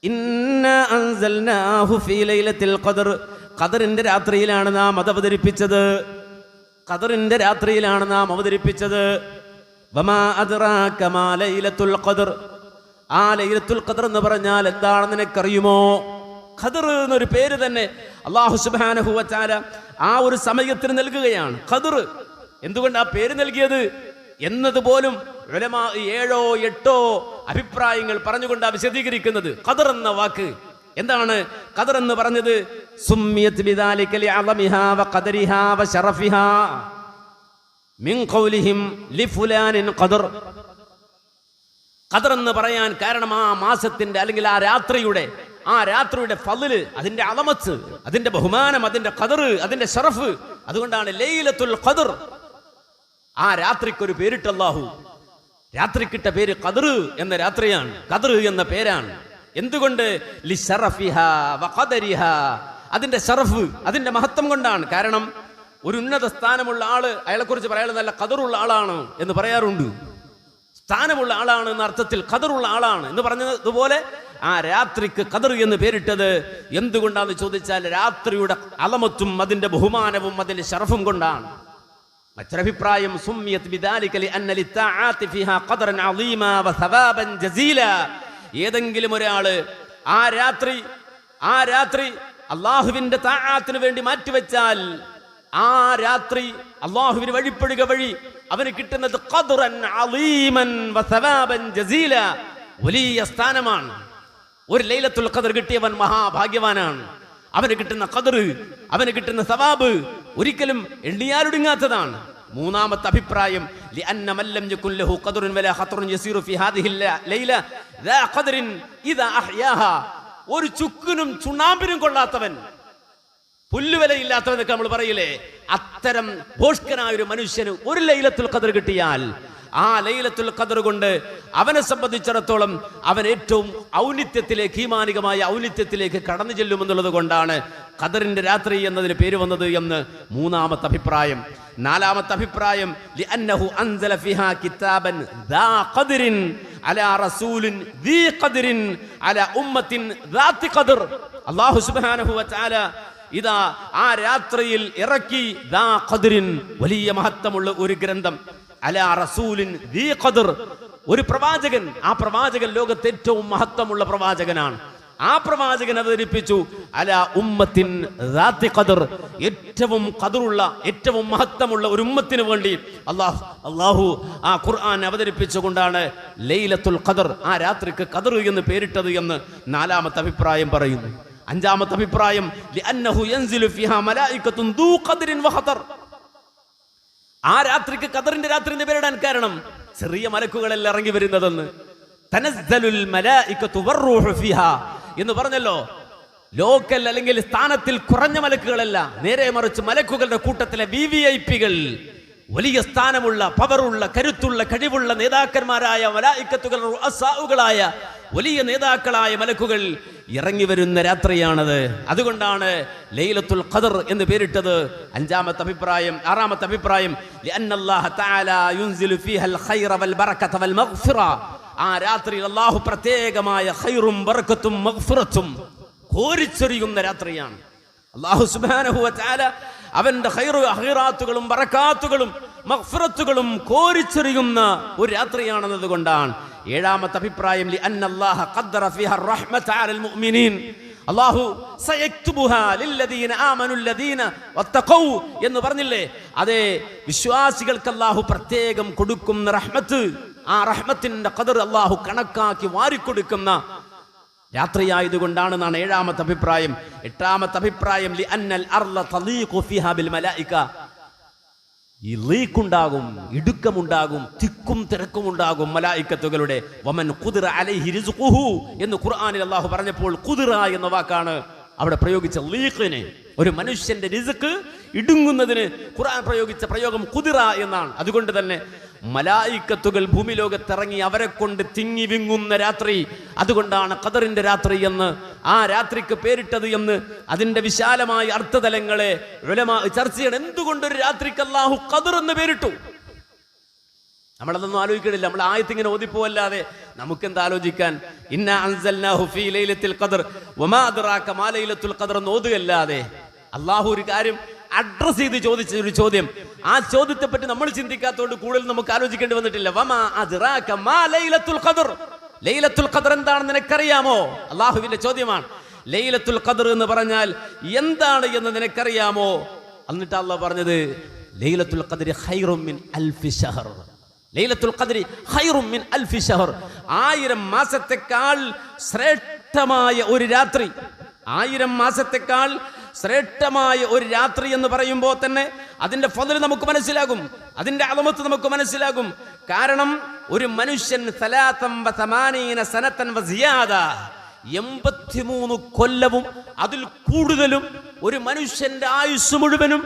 ഇന്നാ അൻസൽനാഹു ഫീ ലൈലത്തിൽ ഖദർ. ഖദറിന്റെ രാത്രിയിലാണ് നാം അത് അവതരിപ്പിച്ചത്. ഖദറിന്റെ രാത്രിയിലാണ് നാം അവതരിപ്പിച്ചത്. വമാ അദ്റാക മാ ലൈലത്തുൽ ഖദർ. ആ ലൈലത്തുൽ ഖദർ എന്ന് പറഞ്ഞാൽ എന്താണെന്ന് നിനക്കറിയുമോ? ഖദർ എന്നൊരു പേര് തന്നെ അല്ലാഹു സുബ്ഹാനഹു വ തആല ആ ഒരു സമയത്തിന് നൽകുകയാണ്. ഖദർ എന്തുകൊണ്ട് ആ പേര് നൽകിയത് എന്നതുപോലും ഉലമാ 7 8 അഭിപ്രായങ്ങൾ പറഞ്ഞുകൊണ്ടാണ് വിശദീകരിക്കുന്നത്. ഖദർ എന്ന വാക്ക് എന്താണ്? ഖദർ എന്ന് പറഞ്ഞത് സുമ്മിയത് ബിദാലിക ലിഅളമിഹാ വഖദരിഹാ വശറഫിഹാ മിൻ ഖൗലിഹിം ലിഫുലാനിൻ ഖദർ. ഖദർ എന്ന് പറയാൻ കാരണം ആ മാസത്തിന്റെ അല്ലെങ്കിൽ ആ രാത്രിയുടെ ഫള്, അതിന്റെ അളമത്ത്, അതിന്റെ ബഹുമാനം, അതിന്റെ ഖദർ, അതിന്റെ ശറഫ്. അതുകൊണ്ടാണ് ലൈലത്തുൽ ഖദർ. ആ രാത്രിക്കൊരു പേരിട്ട അല്ലാഹു. രാത്രിക്കിട്ട പേര് ഖദർ എന്ന രാത്രിയാണ്, ഖദർ എന്ന പേരാണ്. എന്തുകൊണ്ട്? ലിശറഫിഹാ വഖദരിഹാ. അതിന്റെ ശറഫ്, അതിന്റെ മഹത്വം കൊണ്ടാണ്. കാരണം ഒരു ഉന്നത സ്ഥാനമുള്ള ആള്, അയാളെ കുറിച്ച് പറയാൻ നല്ല ഖദറുള്ള ആളാണ് എന്ന് പറയാറുണ്ട്. സ്ഥാനമുള്ള ആളാണ് എന്ന അർത്ഥത്തിൽ ഖദറുള്ള ആളാണ് എന്ന് പറഞ്ഞതുപോലെ ആ രാത്രിക്ക് ഖദർ എന്ന് പേരിട്ടത് എന്തുകൊണ്ടാന്ന് ചോദിച്ചാൽ രാത്രിയുടെ അളമത്തും അതിന്റെ ബഹുമാനവും അതിന്റെ ശറഫും കൊണ്ടാണ്. മറ്റൊരഭിപ്രായം സുമ്മിയത് ബിദാലിക ലിഅന്ന ലിത്തആതി ഫിഹാ ഖദറൻ അളീമാ വസവാബൻ ജസീലാ. ഏതെങ്കിലും ഒരാള് ആ രാത്രി അല്ലാഹുവിന്റെ തആത്തിന് വേണ്ടി മാറ്റിവെച്ചാൽ ആ രാത്രി അല്ലാഹുവിന് വഴിപ്പെടുക വഴി അവന് കിട്ടുന്നത് ഖദറൻ അളീമൻ വസവാബൻ ജസീലാ, വലിയ സ്ഥാനമാണ്. ഒരു ലൈലത്തുൽ ഖദർ കിട്ടിയവൻ മഹാഭാഗ്യവാനാണ്. അവന് കിട്ടുന്ന ഖദർ, അവന് കിട്ടുന്ന സവാബ് ഒരിക്കലും എണ്ണിയാലൊടുങ്ങാത്തതാണ്. മൂന്നാമത്തെ അഭിപ്രായം ലിഅന്ന മൻ ലം യകുൻ ലഹു ഖദറുൻ വലാ ഖത്റുൻ യസീറു ഫീ ഹാദിഹി ലൈല ദാ ഖദറിൻ ഇദാ അഹ്യാഹാ. ഒരു ചുക്കിനും ചുണ്ണാമ്പിനും കൊള്ളാത്തവൻ, പുല്ലുവിലയില്ലാത്തവനൊക്കെ നമ്മൾ പറയില്ലേ, അത്തരം ഭോഷ്കനായ ഒരു മനുഷ്യന് ഒരു ലൈലത്തുൽ ഖദർ കിട്ടിയാൽ ആ ലൈലത്തുൽ ഖദർ കൊണ്ട് അവനെ സംബന്ധിച്ചിടത്തോളം അവൻ ഏറ്റവും ഔന്നിത്യത്തിലേക്ക്, ഈമാനികമായ ഔന്നിത്യത്തിലേക്ക് കടന്നു ചെല്ലുമെന്നുള്ളത് കൊണ്ടാണ് ഖദറിന്റെ രാത്രി എന്നതിന് പേര് വന്നത് എന്ന് മൂന്നാമത്തെ അഭിപ്രായം. നാലാമത്തെ അഭിപ്രായം ലിഅന്നഹു അൻസല ഫിഹാ കിതാബൻ ദാ ഖദറിൻ അലാ റസൂലിൻ ദീ ഖദറിൻ അലാ ഉമ്മത്തിൻ ദാത്തി ഖദർ. അല്ലാഹു സുബ്ഹാനഹു വ തആല ഇതാ ആ രാത്രിയിൽ ഇറക്കി ദാ ഖദറിൻ, വലിയ മഹത്വമുള്ള ഒരു ഗ്രന്ഥം, അലാ റസൂലിൻ ദീ ഖദർ, ഒരു പ്രവാചകൻ. ആ പ്രവാചകൻ ലോകത്തെ ഏറ്റവും മഹത്വമുള്ള പ്രവാചകനാണ്. ആ പ്രവാചകൻ അവതരിപ്പിച്ചു അലാ ഉമ്മത്തിൻ ദാത്തി ഖദർ, ഏറ്റവും ഖദറുള്ള, ഏറ്റവും മഹത്വമുള്ള ഒരു ഉമ്മത്തിന് വേണ്ടി അല്ലാഹു ആ ഖുർആൻ അവതരിപ്പിച്ചുകൊണ്ടാണ് ലൈലത്തുൽ ഖദർ, ആ രാത്രിക്ക് ഖദർ എന്ന് പേരിട്ടത് എന്ന് നാലാമത്തെ അഭിപ്രായം പറയുന്നു. അഞ്ചാമത്തെ അഭിപ്രായം ലിഅന്നഹു യൻസിലു ഫിഹാ മലായികത്തുൻ ദൂ ഖദറിൻ വഖദർ. ആ രാത്രിക്ക് ഖദറിന്റെ രാത്രി എന്ന് പേരിടാൻ കാരണം ചെറിയ മലക്കുകളെല്ലാം ഇറങ്ങി വരുന്നതെന്ന്. തനസ്സലുൽ മലായികത്തു വറൂഹു ഫിഹാ എന്ന് പറഞ്ഞല്ലോ. ലോക്കൽ അല്ലെങ്കിൽ സ്ഥാനത്തിൽ കുറഞ്ഞ മലക്കുകളല്ല, നേരെ മറിച്ച് മലക്കുകളുടെ കൂട്ടത്തിലെ വിവിഐപികൾ, വലിയ സ്ഥാനമുള്ള, പവറുള്ള, കരുത്തുള്ള, കഴിവുള്ള നേതാക്കന്മാരായ മലായികത്തുകൾ, റുഅസാഉകളായ വലിയ നേതാക്കളായ മലക്കുകൾ ഇറങ്ങി വരുന്ന രാത്രിയാണത്. അതുകൊണ്ടാണ് ലൈലത്തുൽ ഖദർ എന്ന് പേരിട്ടത്. അഞ്ചാമത്തെ അഭിപ്രായം. ആറാമത്തെ അഭിപ്രായം ലിഅന്നല്ലാഹ തആല യുൻസിലു ഫീഹൽ ഖൈറ വൽ ബറകത വൽ മഗ്ഫിറ. ആ രാത്രി അല്ലാഹു പ്രത്യേകമായ ഖൈറും ബറകത്തും മഗ്ഫിറത്തും കോരിച്ചൊരിയുന്ന രാത്രിയാണ്. അല്ലാഹു സുബ്ഹാനഹു വ തആല അവന്റെ ഖൈറാത്തുകളും ബറകാത്തുകളും മഗ്ഫിറത്തുകളും കോരിച്ചൊരിയുന്ന ഒരു രാത്രിയാണെന്നത് കൊണ്ടാണ്. ഏഴാമത്തെ അഭിപ്രായം ലിഅന്നല്ലാഹ ഖദ്ദറ ഫീഹാ റഹ്മത അലൽ മുഅ്മിനീൻ. അല്ലാഹു സയക്തുബുഹാ ലില്ലദീന ആമനുല്ലദീന വത്തഖൗ എന്ന് പറഞ്ഞില്ലേ, അതേ വിശ്വാസികൾക്ക് അല്ലാഹു പ്രത്യേകം കൊടുക്കുന്ന റഹ്മത്ത്, ആ റഹ്മത്തിന്റെ ഖദർ അല്ലാഹു കണക്കാക്കി വാരിക്കൊടുക്കുന്ന രാത്രിയായതുകൊണ്ടാണ് എന്നാണ് ഏഴാമത്തെ അഭിപ്രായം. എട്ടാമത്തെ അഭിപ്രായം ലിഅന്നൽ അർള തളീഖു ഫീഹാ ബിൽ മലായിക. ഈ ലീക്കുണ്ടാകും, ഇടുക്കമുണ്ടാകും, തിക്കും തിരക്കും ഉണ്ടാകും മലായിക്കത്തുകളുടെ. വമൻ ഖുദിറ അലൈഹി റിസ്ഖുഹു എന്ന് ഖുർആനിൽ അല്ലാഹു പറഞ്ഞപ്പോൾ ഖുദിറ എന്ന വാക്കാണ് അവിടെ പ്രയോഗിച്ച ലീഖിനെ. ഒരു മനുഷ്യന്റെ റിസ്ക് ഇടുങ്ങുന്നതിന് ഖുർആൻ പ്രയോഗിച്ച പ്രയോഗം ഖുദിറ എന്നാണ്. അതുകൊണ്ട് തന്നെ മലായിക്കത്തുകൾ ഭൂമി ലോകത്തിറങ്ങി അവരെ കൊണ്ട് തിങ്ങി വിങ്ങുന്ന രാത്രി, അതുകൊണ്ടാണ് ഖദറിന്റെ രാത്രി എന്ന് ആ രാത്രിക്ക് പേരിട്ടത് എന്ന് അതിന്റെ വിശാലമായ അർത്ഥതലങ്ങളെ ഉലമാ ചർച്ച ചെയ്യണം. എന്തുകൊണ്ടൊരു രാത്രിക്ക് അല്ലാഹു ഖദർ എന്ന് പേരിട്ടു? നമ്മളതൊന്നും ആലോചിക്കണില്ല. നമ്മൾ ആയത്തിങ്ങനെ ഓതിപ്പോവല്ലാതെ നമുക്കെന്താ ആലോചിക്കാൻ? ഇന്നാ അൻസൽനാഹു ഫീ ലൈലത്തുൽ ഖദ്ർ വമാ അദ്റാക മാ ലൈലത്തുൽ ഖദ്ർ എന്ന് ഓതുകയല്ലാതെ അള്ളാഹു ഒരു കാര്യം അഡ്രസ് ചെയ്ത് ചോദിച്ച ഒരു ചോദ്യം, ആ ചോദ്യത്തെ പറ്റി നമ്മൾ ചിന്തിക്കാത്തതുകൊണ്ട് കൂടുതൽ നമുക്ക് ആലോചിക്കേണ്ടി വന്നിട്ടില്ല. വമാ അദ്റാക മാ ലൈലത്തുൽ ഖദ്ർ, ലൈലത്തുൽ ഖദ്ർ എന്താണെന്ന് നിനക്കറിയാമോ? അള്ളാഹുവിന്റെ ചോദ്യമാണ്. ലൈലത്തുൽ ഖദ്ർ എന്ന് പറഞ്ഞാൽ എന്താണ് എന്ന് നിനക്കറിയാമോ? എന്നിട്ട് അള്ളാഹ് പറഞ്ഞത് ലൈലത്തുൽ ഖദ്രി ഖൈറും മിൻ അൽഫി ശഹർ. ലൈലത്തുൽ ഖദ്രി ഖൈറും മിൻ അൽഫി ശഹർ, 1000 മാസത്തെക്കാൾ ശ്രേഷ്ഠമായ ഒരു രാത്രി. 1000 മാസത്തെക്കാൾ ശ്രേഷ്ഠമായ ഒരു രാത്രി എന്ന് പറയുമ്പോൾ തന്നെ അതിന്റെ ഫضل നമുക്ക് മനസ്സിലാകും, അതിന്റെ അളമത്ത് നമുക്ക് മനസ്സിലാകും. കാരണം ഒരു മനുഷ്യൻ 83 കൊല്ലവും അതിൽ കൂടുതലും ഒരു മനുഷ്യന്റെ ആയുസ് മുഴുവനും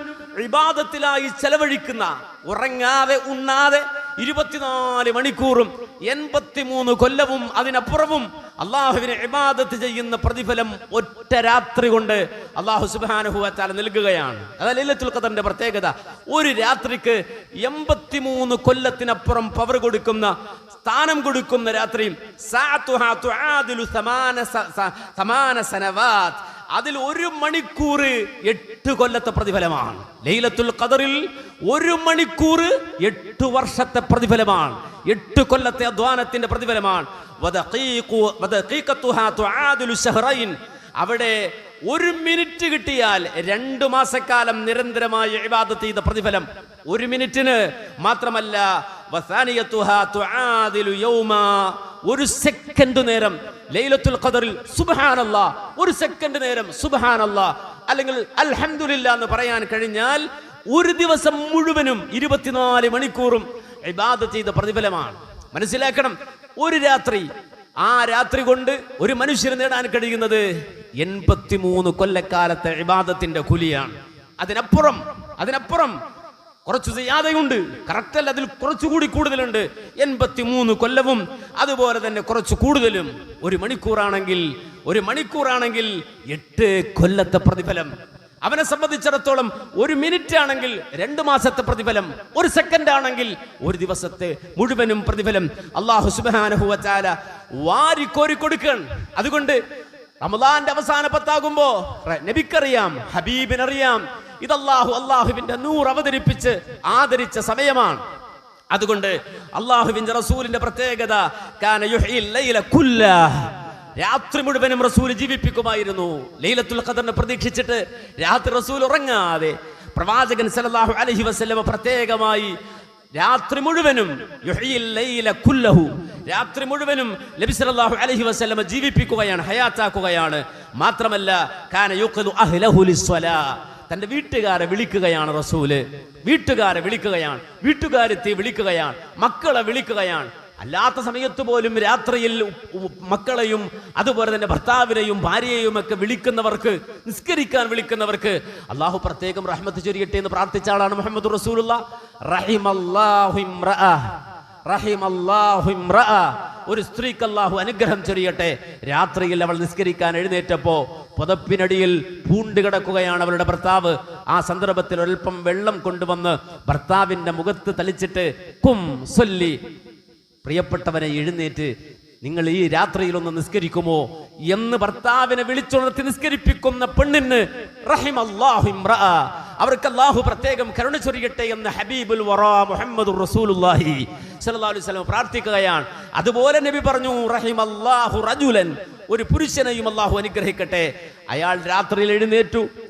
ഇബാദത്തിലായി ചെലവഴിക്കുന്ന, ഉറങ്ങാതെ ഉണ്ണാതെ 24 മണിക്കൂറും 83 കൊല്ലവും അതിനപ്പുറവും അള്ളാഹുവിനെ ഇബാദത്ത് ചെയ്യുന്ന പ്രതിഫലം ഒറ്റ രാത്രി കൊണ്ട് അള്ളാഹു സുബ്ഹാനഹു വ തആല നൽകുകയാണ്. അതാണ് ലൈലത്തുൽ ഖദ്റിന്റെ പ്രത്യേകത. ഒരു രാത്രിക്ക് 83 കൊല്ലത്തിനപ്പുറം പവർ കൊടുക്കുന്ന, സ്ഥാനം കൊടുക്കുന്ന രാത്രി. സഅതുഹാ തുആദിലു 8 സനവാത്, അതിൽ 1 മണിക്കൂർ 8 കൊല്ലത്തെ പ്രതിഫലമാണ്. ലൈലത്തുൽ ഖദ്റിൽ 1 മണിക്കൂർ 8 വർഷത്തെ പ്രതിഫലമാണ്, 8 കൊല്ലത്തെ അധ്വാനത്തിന്റെ പ്രതിഫലമാണ്. അവിടെ 1 മിനിറ്റ് കിട്ടിയാൽ 2 മാസക്കാലം നിരന്തരമായ ഇബാദത്ത് ചെയ്ത പ്രതിഫലം 1 മിനിറ്റിന് മാത്രമല്ല. ഒരു സെക്കൻഡ് നേരം ലൈലത്തുൽ ഖദ്റിൽ സുബ്ഹാനല്ലാഹ്, 1 സെക്കൻഡ് നേരം സുബ്ഹാനല്ലാഹ് അല്ലെങ്കിൽ അൽഹംദുലില്ലാഹ് എന്ന് പറയാൻ കഴിഞ്ഞാൽ 1 ദിവസം മുഴുവനും 24 മണിക്കൂറും ഇബാദത്ത് ചെയ്ത പ്രതിഫലമാണ്. മനസ്സിലാക്കണം, ഒരു രാത്രി, ആ രാത്രി കൊണ്ട് ഒരു മനുഷ്യന് നേടാൻ കഴിയുന്നത് 83 കൊല്ലക്കാലത്തെ ഇബാദത്തിന്റെ കൂലിയാണ്. അതിനപ്പുറം കുറച്ച് ചെയ്യാതെയുണ്ട്, കറക്റ്റ് അല്ല, അതിൽ കുറച്ചുകൂടി കൂടുതലുണ്ട്. 83 കൊല്ലവും അതുപോലെ തന്നെ കുറച്ച് കൂടുതലും. 1 മണിക്കൂറാണെങ്കിൽ 8 കൊല്ലത്തെ പ്രതിഫലം. അവനെ സംബന്ധിച്ചിടത്തോളം 1 മിനിറ്റ് ആണെങ്കിൽ 2 മാസത്തെ പ്രതിഫലം, 1 സെക്കൻഡ് ആണെങ്കിൽ 1 ദിവസത്തെ മുഴുവനും പ്രതിഫലം അല്ലാഹു സുബ്ഹാനഹു വ തആല വാരിക്കോരി കൊടുക്കുകയാണ്. അതുകൊണ്ട് റമദാന്റെ അവസാന പത്താകുമ്പോ നബിക്കറിയാം, ഹബീബിനറിയാം, ഇത് അള്ളാഹുവിന്റെ നൂർ അവതരിപ്പിച്ച് ആദരിച്ച സമയമാണ്. അതുകൊണ്ട് അള്ളാഹുവിന്റെ റസൂലിന്റെ പ്രത്യേകത, കാന യുഹ്യിൽ ലൈല കുല്ലഹ്, രാത്രി മുഴുവനും റസൂൽ ജീവിപ്പിക്കുമായിരുന്നു. ലൈലത്തുൽ ഖദ്റിനെ പ്രതീക്ഷിച്ചിട്ട് രാത്രി റസൂൽ ഉറങ്ങാതെ, പ്രവാചകൻ സല്ലല്ലാഹു അലൈഹി വസല്ലം പ്രത്യേകമായി രാത്രി മുഴുവനും യുഹ്യിൽ ലൈല കുല്ലഹു, രാത്രി മുഴുവനും നബി സല്ലല്ലാഹു അലൈഹി വസല്ലം ജീവിപ്പിക്കുകയാണ്, ഹയാത്താക്കുകയാണ്. മാത്രമല്ല കാന യുഖ്ദു അഹ്ലഹു ലിസ്സലാ, തന്റെ വീട്ടുകാരെ വിളിക്കുകയാണ് റസൂല്, വീട്ടുകാരെത്തി വിളിക്കുകയാണ്, മക്കളെ വിളിക്കുകയാണ്. അല്ലാത്ത സമയത്ത് പോലും രാത്രിയിൽ മക്കളെയും അതുപോലെ തന്നെ ഭർത്താവിനെയും ഭാര്യയെയും ഒക്കെ നിസ്കരിക്കാൻ വിളിക്കുന്നവർക്ക് അള്ളാഹു പ്രത്യേകം റഹ്മത്ത് ചൊരിയട്ടെ എന്ന് പ്രാർത്ഥിച്ച ആളാണ് മുഹമ്മദ് റസൂലുള്ളാഹ്. റഹിമല്ലാഹു ഇംറഅ, ഒരു സ്ത്രീക്ക് അള്ളാഹു അനുഗ്രഹം ചൊരിയട്ടെ. രാത്രിയിൽ അവൾ നിസ്കരിക്കാൻ എഴുന്നേറ്റപ്പോ പുതപ്പിനടിയിൽ പൂണ്ട് കിടക്കുകയാണ് അവളുടെ ഭർത്താവ്. ആ സന്ദർഭത്തിൽ ഒരൽപ്പം വെള്ളം കൊണ്ടുവന്ന് ഭർത്താവിന്റെ മുഖത്ത് തളിച്ചിട്ട് കും സൊല്ലി, പ്രിയപ്പെട്ടവനെ എഴുന്നേറ്റ് നിങ്ങൾ ഈ രാത്രിയിൽ ഒന്ന് നിസ്കരിക്കുമോ എന്ന് ഭർത്താവിനെ വിളിച്ചുണർത്തി നിസ്കരിപ്പിക്കുന്ന പെണ്ണിന് റഹിമല്ലാഹു ഇംറഅ, അവർക്ക് അല്ലാഹു പ്രത്യേകം കരുണ ചൊരിയട്ടെ എന്ന് ഹബീബുൽ വറാ മുഹമ്മദുർ റസൂലുള്ളാഹി സ്വല്ലല്ലാഹു അലൈഹി വസല്ലം പ്രാർത്ഥിക്കുകയാണ്. അതുപോലെ നബി പറഞ്ഞു റഹിമല്ലാഹു റജുലൻ, ഒരു പുരുഷനെയും അല്ലാഹു അനുഗ്രഹിക്കട്ടെ. അയാൾ രാത്രിയിൽ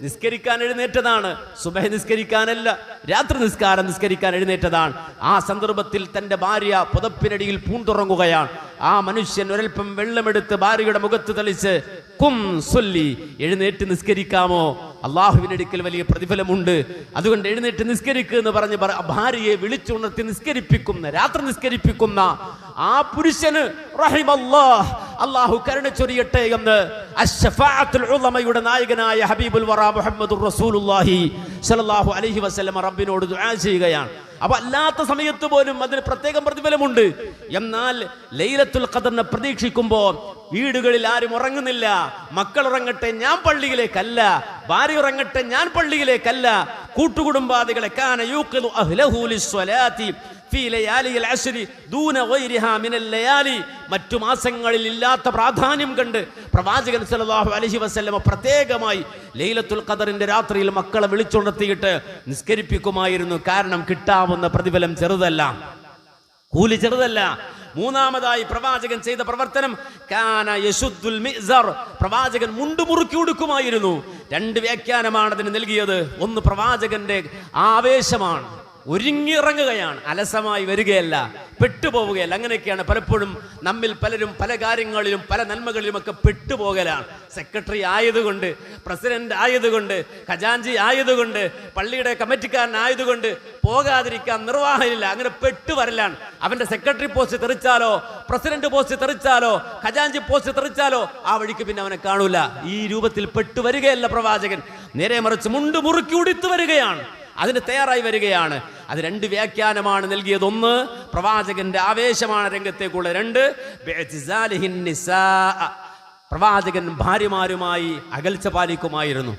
നിസ്കരിക്കാൻ എഴുന്നേറ്റതാണ്, സുബഹി നിസ്കരിക്കാനല്ല, രാത്രി നിസ്കരിക്കാൻ എഴുന്നേറ്റതാണ്. ആ സന്ദർഭത്തിൽ തന്റെ ഭാര്യ പുതപ്പിനടിയിൽ പൂണ്ടുറങ്ങുകയാണ്. ആ മനുഷ്യൻ ഒരൽപ്പം വെള്ളമെടുത്ത് ഭാര്യയുടെ മുഖത്ത് തളിച്ച് കും സൊല്ലി, എഴുന്നേറ്റ് നിസ്കരിക്കാമോ, അള്ളാഹുവിന്റെ അടുക്കൽ വലിയ പ്രതിഫലമുണ്ട്, അതുകൊണ്ട് എഴുന്നേറ്റ് നിസ്കരിക്കുക എന്ന് പറഞ്ഞ് ഭാര്യയെ വിളിച്ചുണർത്തി രാത്രി നിസ്കരിപ്പിക്കുന്ന ആ പുരുഷന് റഹിമല്ലാഹ്, അള്ളാഹു കരുണ ചൊരിയട്ടെ എന്ന് അശ്ശഫാഅത്തുൽ ഉളമയുടെ നായകനായ ഹബീബുൽ വറാ മുഹമ്മദുർ റസൂലുള്ളാഹി സ്വല്ലല്ലാഹു അലൈഹി വസല്ലം റബ്ബിനോട് ദുആ ചെയ്യുകയാണ്. അപ്പൊ അല്ലാത്ത സമയത്ത് പോലും അതിന് പ്രത്യേകം പ്രതിഫലമുണ്ട്. എന്നാൽ ലൈലത്തുൽ ഖദ്റിനെ പ്രതീക്ഷിക്കുമ്പോ വീടുകളിൽ ആരും ഉറങ്ങുന്നില്ല. മക്കൾ ഉറങ്ങട്ടെ, ഞാൻ പള്ളിയിലേക്കല്ല, ഭാര്യ ഉറങ്ങട്ടെ, ഞാൻ പള്ളിയിലേക്കല്ല. കൂട്ടുകുടുംബാദികളെ കാന യൂഖിദു അഹ്ലഹു ലിസ്സലാത്തി ഫീ ലയാലിൽ അശ്രി ദൂന ഗൈരിഹാ മിനൽ ലയാലി, മറ്റു മാസങ്ങളിൽ ഇല്ലാത്ത പ്രാധാന്യം കണ്ട് പ്രവാചകൻ സല്ലല്ലാഹു അലൈഹി വസല്ലം പ്രത്യേകമായി ലൈലത്തുൽ ഖദറിന്റെ രാത്രിയിൽ മക്കളെ വിളിച്ചുണർത്തിയിട്ട് നിസ്കരിപ്പിക്കുമായിരുന്നു. കാരണം കിട്ടാവുന്ന പ്രതിഫലം ചെറുതല്ല, കൂലി ചെറുതല്ല. മൂന്നാമതായി പ്രവാചകൻ ചെയ്ത പ്രവർത്തനം കാന യശുദ്ദുൽ മിഅ്സർ, പ്രവാചകൻ മുണ്ടുമുറുക്കി ഉടുക്കുമായിരുന്നു. രണ്ട് വ്യാഖ്യാനമാണ് അതിന് നൽകിയത്. ഒന്ന്, പ്രവാചകന്റെ ആവേശമാണ്, ഒരുങ്ങിയിറങ്ങുകയാണ്, അലസമായി വരികയല്ല, പെട്ടുപോവുകയല്ല. അങ്ങനെയൊക്കെയാണ് പലപ്പോഴും നമ്മിൽ പലരും പല കാര്യങ്ങളിലും പല നന്മകളിലുമൊക്കെ പെട്ടുപോകലാണ്. സെക്രട്ടറി ആയതുകൊണ്ട്, പ്രസിഡന്റ് ആയതുകൊണ്ട്, ഖജാൻജി ആയതുകൊണ്ട്, പള്ളിയുടെ കമ്മിറ്റിക്കാരനായതുകൊണ്ട് പോകാതിരിക്കാൻ നിർവാഹമില്ല. അങ്ങനെ പെട്ടുവരലാണ്. അവന്റെ സെക്രട്ടറി പോസ്റ്റ് തെറിച്ചാലോ, പ്രസിഡന്റ് പോസ്റ്റ് തെറിച്ചാലോ, ഖജാൻജി പോസ്റ്റ് തെറിച്ചാലോ ആ വഴിക്ക് പിന്നെ അവനെ കാണൂല. ഈ രൂപത്തിൽ പെട്ടുവരികയല്ല പ്രവാചകൻ, നേരെ മറിച്ച് മുണ്ട് മുറുക്കി ഉടുത്തു വരികയാണ്, അതിന് തയ്യാറായി വരികയാണ്. അത് രണ്ട് വ്യാഖ്യാനമാണ് നൽകിയത്. ഒന്ന്, പ്രവാചകന്റെ ആവേശമാണ് രംഗത്തേക്കുള്ള. രണ്ട്, പ്രവാചകൻ ഭാര്യമാരുമായി അകൽച്ച പാലിക്കുമായിരുന്നു.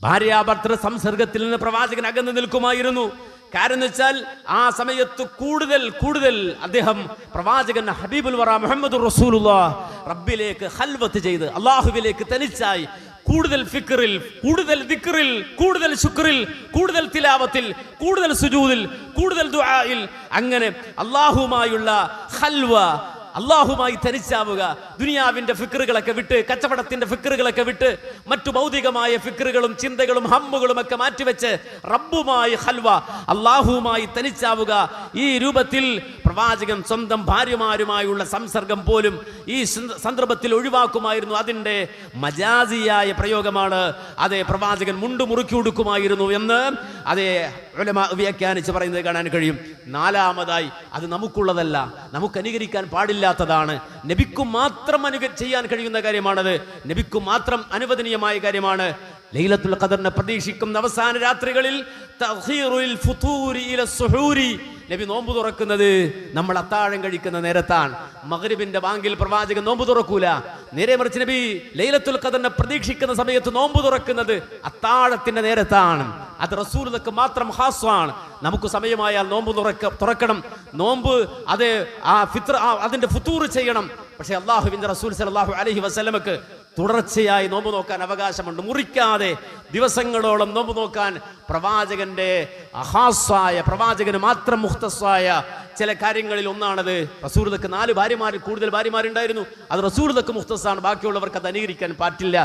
ഭാര്യാഭർത്തൃ സംസർഗത്തിൽ നിന്ന് പ്രവാചകൻ അകന്നു നിൽക്കുമായിരുന്നു. കാരണം എന്ന് വെച്ചാൽ ആ സമയത്ത് കൂടുതൽ അദ്ദേഹം പ്രവാചകൻ ഹബീബുൽ വറ മുഹമ്മദുർ റസൂലുള്ളാഹ് റബ്ബിലേക്ക് ഖൽവത്ത് ചെയ്ത് അല്ലാഹുവിലേക്ക് തനിച്ചായി കൂടുതൽ ഫിക്റിൽ, കൂടുതൽ ദിക്റിൽ, കൂടുതൽ ശുക്റിൽ, കൂടുതൽ തിലാവത്തിൽ, കൂടുതൽ സുജൂദിൽ, കൂടുതൽ ദുആയിൽ, അങ്ങനെ അല്ലാഹുമായുള്ള ഖൽവ, അല്ലാഹുമായി തനിച്ചാവുക. ദുനിയാവിന്റെ ഫിക്റുകളൊക്കെ വിട്ട്, കച്ചവടത്തിന്റെ ഫിക്റുകളൊക്കെ വിട്ട്, മറ്റു ഭൗതികമായ ഫിക്റുകളും ചിന്തകളും ഹമ്മുകളും ഒക്കെ മാറ്റിവെച്ച് റബ്ബുമായി ഖൽവ, അല്ലാഹുമായി തനിച്ചാവുക. ഈ രൂപത്തിൽ പ്രവാചകൻ സ്വന്തം ഭാര്യമാരുമായുള്ള സംസർഗം പോലും ഈ സന്ദർഭത്തിൽ ഒഴിവാക്കുമായിരുന്നു. അതിൻ്റെ മജാസിയായ പ്രയോഗമാണ്. അതേ, പ്രവാചകൻ മുണ്ടു മുറുക്കി ഉടുക്കുമായിരുന്നു എന്ന് അതേ ഉലമാ വ്യാഖ്യാനിച്ച് പറയുന്നത് കാണാൻ കഴിയും. നാലാമതായി, അത് നമുക്കുള്ളതല്ല, നമുക്ക് അനുകരിക്കാൻ പാടില്ലാത്തതാണ്, നബിക്കും മാത്രം ചെയ്യാൻ കഴിയുന്ന കാര്യമാണത്, നബിക്കും മാത്രം അനുവദനീയമായ കാര്യമാണ്. ലൈലത്തുൽ ഖദറിനെ പ്രതീക്ഷിക്കുന്ന അവസാന രാത്രികളിൽ തഖീറുൽ ഫുതൂരി ഇല സുഹൂരി, നബി നോമ്പ് തുറക്കുന്നത് നമ്മൾ അത്താഴം കഴിക്കുന്ന നേരത്താണ്. മഗ്രിബിന്റെ ബാങ്കിൽ പ്രവാചകൻ നോമ്പ് തുറക്കൂല, നേരെ മറിച്ച് നബി ലൈലത്തുൽ ഖദറിനെ പ്രതീക്ഷിക്കുന്ന സമയത്ത് നോമ്പ് തുറക്കുന്നത് അത്താഴത്തിന്റെ നേരത്താണ്. അത് റസൂലുള്ളാഹിക്ക് മാത്രം ഖാസ്സാണ്. നമുക്ക് സമയമായാൽ നോമ്പ് തുറക്കണം, നോമ്പ് അത് അതിന്റെ ഫുതൂർ ചെയ്യണം. പക്ഷെ അല്ലാഹുവിന്റെ റസൂൽ സല്ലല്ലാഹു അലൈഹി വസല്ലമക്ക് തുടർച്ചയായി നോമ്പ് നോക്കാൻ അവകാശമുണ്ട്. മുറിക്കാതെ ദിവസങ്ങളോളം നോമ്പ് നോക്കാൻ പ്രവാചകന്റെ അഹാസായ, പ്രവാചകന് മാത്രം മുഖ്തസായ ചില കാര്യങ്ങളിൽ ഒന്നാണത്. റസൂലുള്ളാഹിക്ക് 4 ഭാര്യമാരിൽ കൂടുതൽ ഭാര്യമാരുണ്ടായിരുന്നു. അത് റസൂലുള്ളാഹിക്ക് മുഖ്തസാണ്, ബാക്കിയുള്ളവർക്ക് അത് അനുകരിക്കാൻ പറ്റില്ല.